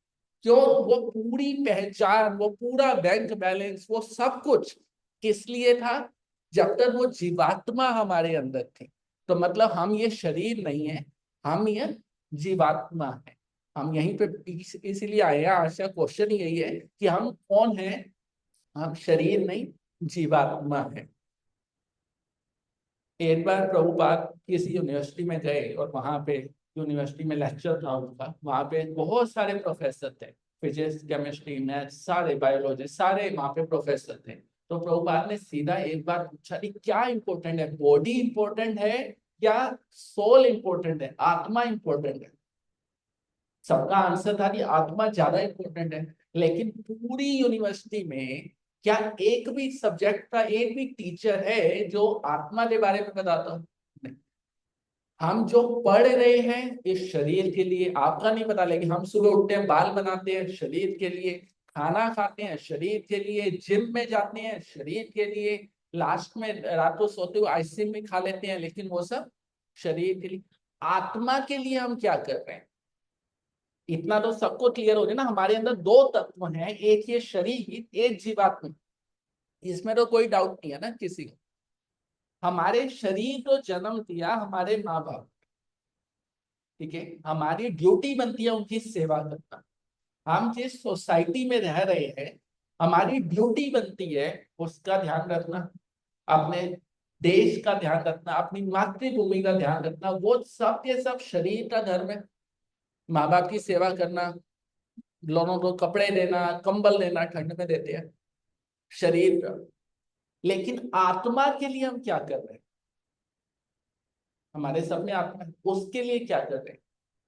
[SPEAKER 1] क्यों? वो पूरी पहचान, वो पूरा बैंक बैलेंस, वो सब कुछ किस लिए था? जब तक वो जीवात्मा हमारे अंदर थी। तो मतलब हम ये शरीर नहीं है, हम ये जीवात्मा है। हम यहीं पे इसीलिए आए हैं। आशा क्वेश्चन यही है कि हम कौन है? हम शरीर नहीं, जीवात्मा है। एक बार प्रभुपाद किसी यूनिवर्सिटी में गए और वहां पे, यूनिवर्सिटी में लेक्चर था उनका, वहां पे बहुत सारे प्रोफेसर थे, फिजिक्स, केमिस्ट्री, मैथ, सारे बायोलॉजी, सारे वहां पे प्रोफेसर थे। तो प्रभुपाद ने सीधा एक बार पूछा कि क्या इंपॉर्टेंट है, बॉडी इंपॉर्टेंट है या सोल इंपॉर्टेंट है, आत्मा इंपॉर्टेंट है? सबका आंसर था कि आत्मा ज्यादा इंपॉर्टेंट है। लेकिन पूरी यूनिवर्सिटी में क्या एक भी सब्जेक्ट का एक भी टीचर है जो आत्मा के बारे में बताता? नहीं। हम जो पढ़ रहे हैं इस शरीर के लिए, आपका नहीं पता, लेकिन हम सुबह उठते हैं, बाल बनाते हैं शरीर के लिए, खाना खाते हैं शरीर के लिए, जिम में जाते हैं शरीर के लिए, लास्ट में रात को सोते हुए आइसक्रीम भी खा लेते हैं, लेकिन वो सब शरीर के लिए। आत्मा के लिए हम क्या कर रहे हैं? इतना तो सबको क्लियर हो गया ना, हमारे अंदर दो तत्व हैं, एक ये शरीर, एक जीवात्मा। इसमें तो कोई डाउट नहीं है ना किसी को। हमारे शरीर को जन्म दिया हमारे माँ बाप, ठीक है, हमारी ड्यूटी बनती है उनकी सेवा करना। हम जिस सोसाइटी में रह रहे हैं, हमारी ड्यूटी बनती है उसका ध्यान रखना, अपने देश का ध्यान रखना, अपनी मातृभूमि का ध्यान रखना। वो सब के सब शरीर का धर्म है। माँ बाप की सेवा करना, लोगों को कपड़े देना, कंबल देना, ठंड में देते हैं, शरीर का। लेकिन आत्मा के लिए हम क्या कर रहे हैं? हमारे सब में आत्मा है, उसके लिए क्या कर रहे हैं?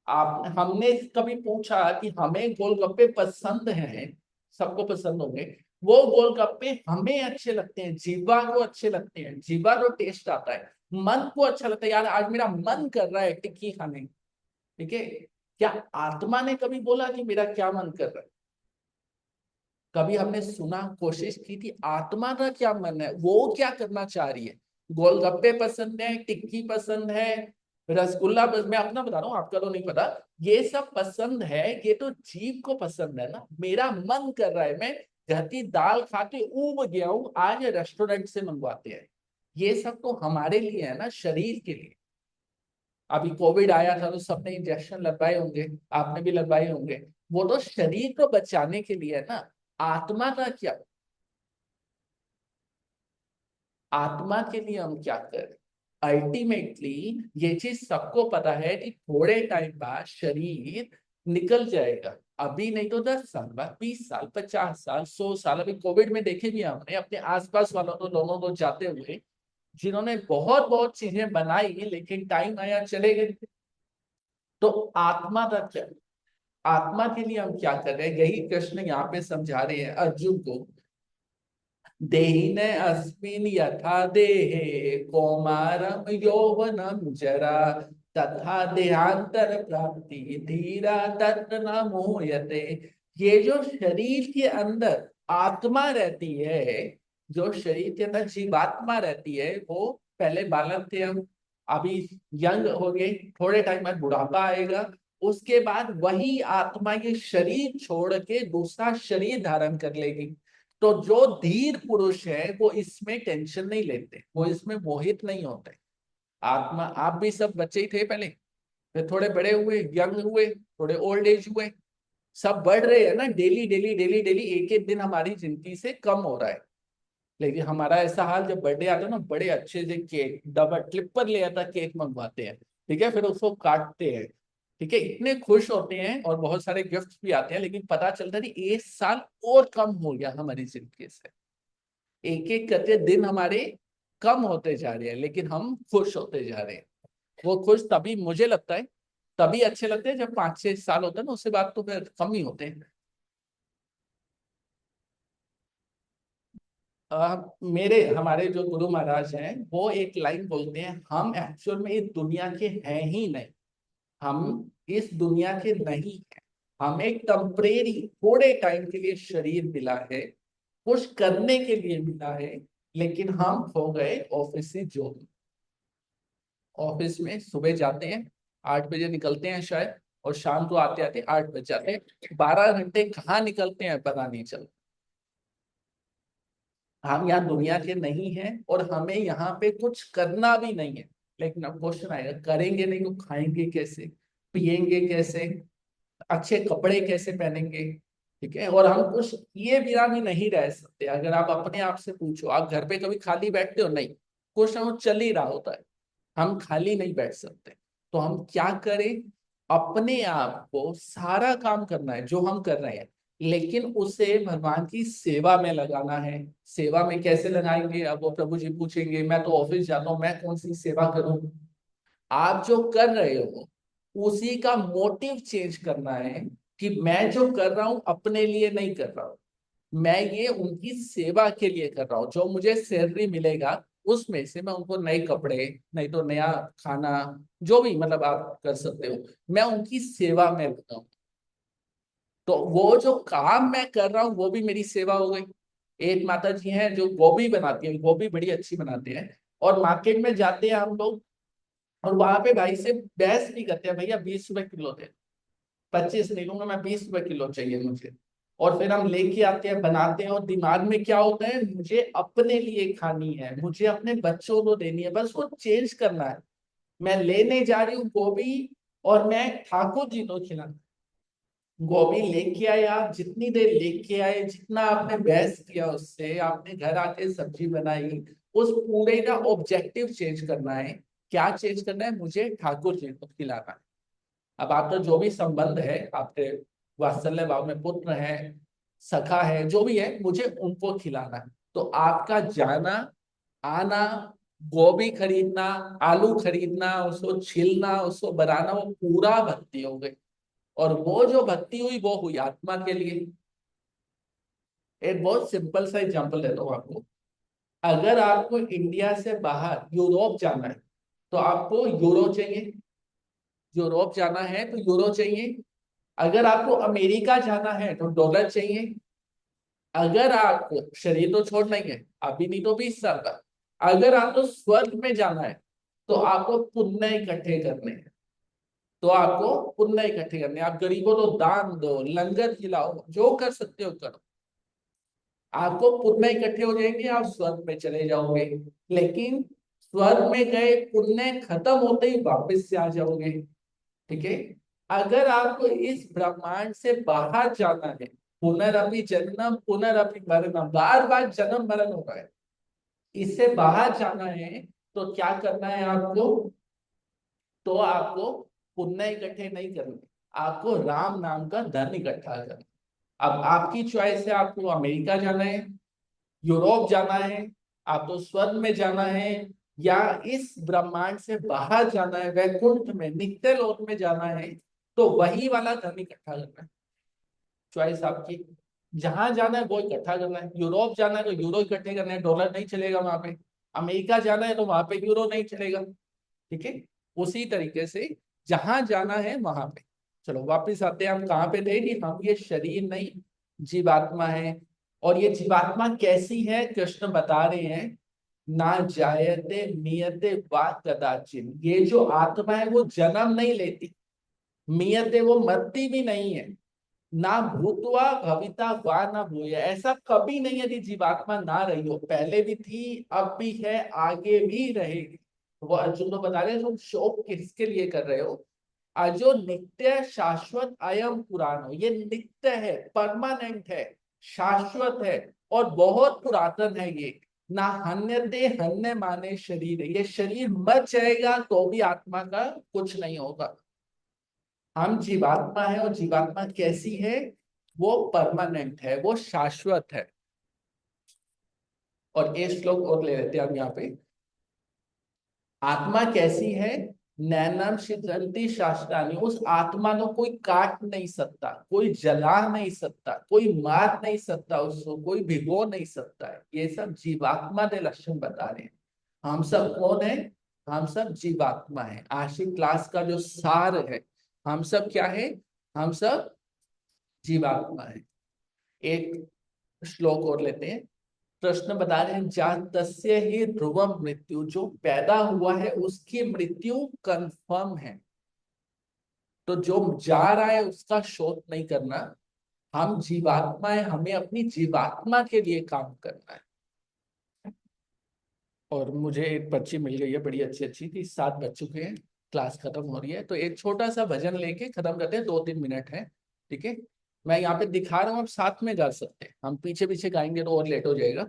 [SPEAKER 1] आप, हमने कभी पूछा कि हमें गोलगप्पे पसंद हैं? सबको पसंद होंगे। वो गोलगप्पे हमें अच्छे लगते हैं, जीवा को अच्छे लगते हैं, जीवा को टेस्ट आता है, मन को अच्छा लगता है, यार आज मेरा मन कर रहा है टिक्की खाने की, ठीक है। क्या आत्मा ने कभी बोला कि मेरा क्या मन कर रहा है? कभी हमने सुना, कोशिश की थी आत्मा का क्या मन है, वो क्या करना चाह रही है? गोलगप्पे पसंद है, टिक्की पसंद है, रसगुल्ला मैं अपना बता रहा हूँ, आपका तो नहीं पता। ये सब पसंद है, ये तो जीव को पसंद है ना। मेरा मन कर रहा है, मैं घर की दाल खा के ऊब गया हूँ, आज रेस्टोरेंट से मंगवाते हैं। ये सब तो हमारे लिए है ना, शरीर के लिए। अभी कोविड आया था तो सबने इंजेक्शन लगवाए होंगे, आपने भी लगवाए होंगे। वो तो शरीर को बचाने के लिए है ना। आत्मा का क्या? आत्मा के लिए हम क्या करें? अल्टीमेटली ये चीज सबको पता है कि थोड़े टाइम बाद शरीर निकल जाएगा। अभी नहीं तो 10 साल बाद, 20 साल, 50 साल, 100 साल। अभी कोविड में देखे भी हमने अपने आसपास वालों को, लोगों को जाते हुए, जिन्होंने बहुत बहुत चीजें बनाई, लेकिन टाइम आया चले गए। तो आत्मा का क्या? आत्मा के लिए हम क्या कर रहे हैं? यही कृष्ण यहाँ पे समझा रहे हैं अर्जुन को। देहिने अस्मिन् यथा देहे कौमारम यौवनम जरा तथा देहांतर प्राप्ति धीरा तत्र न मोह्यते। ये जो शरीर के अंदर आत्मा रहती है, जो शरीर के अंदर जीवात्मा रहती है, वो पहले बालक थे हम, अभी यंग हो गए, थोड़े टाइम बाद बुढ़ापा आएगा, उसके बाद वही आत्मा ये शरीर छोड़ के दूसरा शरीर धारण कर लेगी। तो जो धीर पुरुष है वो इसमें टेंशन नहीं लेते, वो इसमें मोहित नहीं होते। आत्मा, आप भी सब बच्चे ही थे पहले, फिर थोड़े बड़े हुए, यंग हुए, थोड़े ओल्ड एज हुए, सब बढ़ रहे हैं ना, डेली डेली डेली डेली एक एक दिन हमारी जिंदगी से कम हो रहा है। लेकिन हमारा ऐसा हाल, जब बर्थडे आता है ना, बड़े अच्छे से केक, डबल क्लिपर ले आता केक मंगवाते हैं, ठीक है, फिर उसको काटते हैं, ठीक है, इतने खुश होते हैं और बहुत सारे गिफ्ट भी आते हैं, लेकिन पता चलता है कि एक साल और कम हो गया हमारी जिंदगी से। एक एक करके दिन हमारे कम होते जा रहे हैं, लेकिन हम खुश होते जा रहे हैं। वो खुश तभी मुझे लगता है, तभी अच्छे लगते हैं जब 5-6 साल होते हैं ना, उसके बाद तो फिर कम ही होते हैं। मेरे हमारे जो गुरु महाराज हैं वो एक लाइन बोलते हैं, हम एक्चुअल में इस दुनिया के हैं ही नहीं, हम इस दुनिया के नहीं है, हम एक टेम्परेरी थोड़े टाइम के लिए शरीर मिला है, कुछ करने के लिए मिला है, लेकिन हम हो गए ऑफिस से जो, ऑफिस में सुबह जाते हैं, 8 बजे निकलते हैं शायद, और शाम को आते आते 8 बज जाते हैं, 12 घंटे कहाँ निकलते हैं पता नहीं चलता। हम यहाँ दुनिया के नहीं हैं और हमें यहाँ पे कुछ करना भी नहीं है। लेकिन अब क्वेश्चन आएगा, करेंगे नहीं तो खाएंगे कैसे, पिएंगे कैसे, अच्छे कपड़े कैसे पहनेंगे, ठीक है, और हम कुछ ये बिना भी नहीं रह सकते। अगर आप अपने आप से पूछो, आप घर पे कभी खाली बैठते हो? नहीं, कुछ ना कुछ चल ही रहा होता है, हम खाली नहीं बैठ सकते। तो हम क्या करें, अपने आप को सारा काम करना है जो हम कर रहे हैं, लेकिन उसे भगवान की सेवा में लगाना है। सेवा में कैसे लगाएंगे, अब वो प्रभु जी पूछेंगे, मैं तो ऑफिस जाता हूँ, मैं कौन सी सेवा करूं। आप जो कर रहे हो उसी का मोटिव चेंज करना है, कि मैं जो कर रहा हूं अपने लिए नहीं कर रहा हूं, मैं ये उनकी सेवा के लिए कर रहा हूँ। जो मुझे सैलरी मिलेगा उसमें से मैं उनको नए कपड़े, नहीं तो नया खाना, जो भी मतलब आप कर सकते हो, मैं उनकी सेवा में रहता हूँ। तो वो जो काम मैं कर रहा हूँ वो भी मेरी सेवा हो गई। एक माता जी हैं जो गोभी बनाती है, गोभी बड़ी अच्छी बनाते हैं, और मार्केट में जाते हैं हम लोग, और वहां पे भाई से बहस भी करते हैं, भैया 20 रुपए किलो दे, 25 नहीं लूंगा मैं, 20 रुपए किलो चाहिए मुझे। और फिर हम लेके आते हैं, बनाते हैं, और दिमाग में क्या होता है, मुझे अपने लिए खानी है, मुझे अपने बच्चों को देनी है, बस वो चेंज करना है। मैं लेने जा रही हूँ गोभी, और मैं ठाकुर जी को खिलाना। गोभी लेके आए, आप जितनी देर लेके आए, जितना आपने बहस किया उससे, आपने घर आके सब्जी बनाई, उस पूरे का ऑब्जेक्टिव चेंज करना है। क्या चेंज करना है, मुझे ठाकुर जी को खिलाना है। अब आपका जो भी संबंध है, आपके वात्सल्य भाव में पुत्र है, सखा है, जो भी है, मुझे उनको खिलाना है। तो आपका जाना आना, गोभी खरीदना, आलू खरीदना, उसको छीलना, उसको बनाना, वो पूरा भक्ति हो गई। और वो जो भक्ति हुई वो हुई आत्मा के लिए। एक बहुत सिंपल सा एग्जांपल देता हूँ आपको। अगर आपको इंडिया से बाहर यूरोप जाना है तो आपको यूरो चाहिए, यूरोप जाना है तो यूरो चाहिए। अगर आपको अमेरिका जाना है तो डॉलर चाहिए। अगर आपको शरीर तो छोड़ना ही है, अभी नहीं तो 20 साल का, अगर आपको स्वर्ग में जाना है तो आपको पुण्य इकट्ठे करने हैं। तो आपको पुण्य इकट्ठे करने हैं। आप गरीबों को दान दो, लंगर खिलाओ, जो कर सकते हो करो, आपको पुण्य इकट्ठे हो जाएंगे, आप स्वर्ग में चले जाओगे। लेकिन स्वर्ग में गए, पुण्य खत्म होते ही वापस से आ जाओगे, ठीक है। अगर आपको इस ब्रह्मांड से बाहर जाना है, पुनरअपि जन्म पुनरअपि मरणम, बार बार जन्म मरण हो रहा है, इससे बाहर जाना है, तो क्या करना है आपको, तो आपको पुण्य इकट्ठे नहीं करने, आपको राम नाम का धन इकट्ठा करना। अब आपकी चॉइस है, आपको अमेरिका जाना है, यूरोप जाना है, आपको स्वर्ग में जाना है, या इस ब्रह्मांड से बाहर जाना है, वैकुंठ में, नित्य लोक में जाना है, तो वही वाला धन इकट्ठा करना है। चॉइस आपकी, जहां जाना है वो इकट्ठा करना है। यूरोप जाना है तो यूरो इकट्ठे करना है, डॉलर नहीं चलेगा वहां पे। अमेरिका जाना है तो वहां पे यूरो नहीं चलेगा, ठीक है। उसी तरीके से जहां जाना है वहां पे। चलो वापस आते हैं, हम कहाँ पे थे कि हम ये शरीर नहीं, जीवात्मा है। और ये जीवात्मा कैसी है, कृष्ण बता रहे हैं ना जायते मियते वा कदाचिन, ये जो आत्मा है वो जन्म नहीं लेती, मियते वो मरती भी नहीं है, ना भूतवा भविता वा ना भूया, ऐसा कभी नहीं यदि जीवात्मा ना रही हो, पहले भी थी अब भी है आगे भी रहेगी। वो अर्जुन को बता रहे हैं तुम शोक किसके लिए कर रहे हो, अजो नित्य शाश्वत अयम पुराण, ये नित्य है, परमानेंट है, शाश्वत है, और बहुत पुरातन है ये। ना हन्यते, हन्य माने शरीर, ये शरीर मर जाएगा तो भी आत्मा का कुछ नहीं होगा। हम जीवात्मा है, और जीवात्मा कैसी है, वो परमानेंट है, वो शाश्वत है। और एक श्लोक और ले लेते हैं हम यहाँ पे, आत्मा कैसी है, नैनम शिद्रंति शास्त्रानी, उस आत्मा को कोई काट नहीं सकता, कोई जला नहीं सकता, कोई मार नहीं सकता, उसको कोई भिगो नहीं सकता है। ये सब जीवात्मा के लक्षण बता रहे हैं। हम सब कौन है, हम सब जीवात्मा है, आशिक क्लास का जो सार है, हम सब क्या है, हम सब जीवात्मा है। एक श्लोक और लेते हैं, प्रश्न बता रहे हैं, जातस्य ही ध्रुवम मृत्यु, जो पैदा हुआ है उसकी मृत्यु कंफर्म है, तो जो जा रहा है उसका शोध नहीं करना। हम जीवात्मा है, हमें अपनी जीवात्मा के लिए काम करना है। और मुझे एक पर्ची मिल गई है बड़ी अच्छी अच्छी, कि 7 बज चुके हैं, क्लास खत्म हो रही है, तो एक छोटा सा भजन लेके खत्म करते हैं, 2-3 मिनट है, ठीक है। मैं यहाँ पे दिखा रहा हूँ, आप साथ में गा सकते हैं, हम पीछे पीछे गाएंगे तो और लेट हो जाएगा।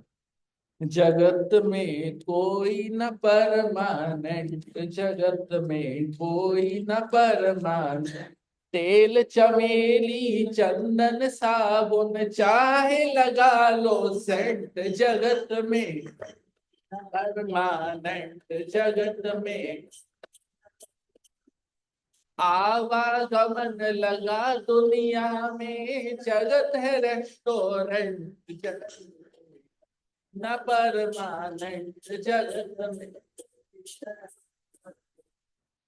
[SPEAKER 1] जगत में कोई न परमानेंट, जगत में कोई न परमानेंट, तेल चमेली चंदन साबुन चाहे लगा लो सेंट, जगत में परमानेंट, जगत में आवागमन लगा दुनिया में, जगत है रेस्टोरेंट, जगत न परमानेंट, जगत में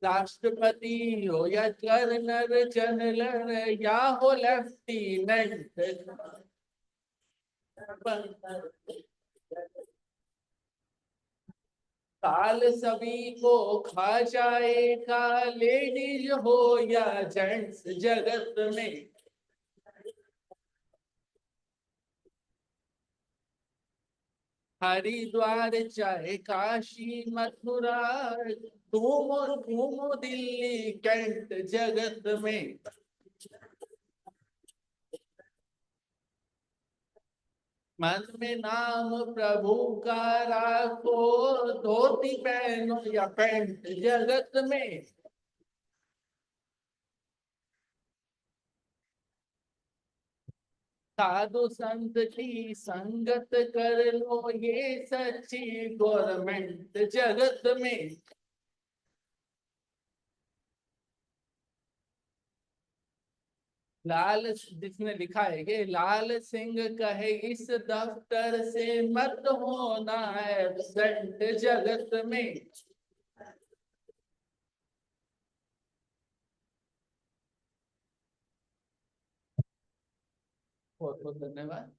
[SPEAKER 1] राष्ट्रपति हो या गवर्नर जनरल या हो लेफ्टिनेंट, काल सभी को खा जाएगा, लेडीज हो या जेंट्स, जगत में हरिद्वार चाहे काशी मथुरा, घूमो घूमो दिल्ली कैंट, जगत में मन में नाम प्रभु का राखो, धोती पहनो या पैंट, जगत में साधु संत की संगत कर लो, ये सच्ची गवर्नमेंट, जगत में लाल, जिसने लिखा है कि लाल सिंह कहे इस दफ्तर से मत होना एबसेंट, जगत में बहुत बहुत धन्यवाद।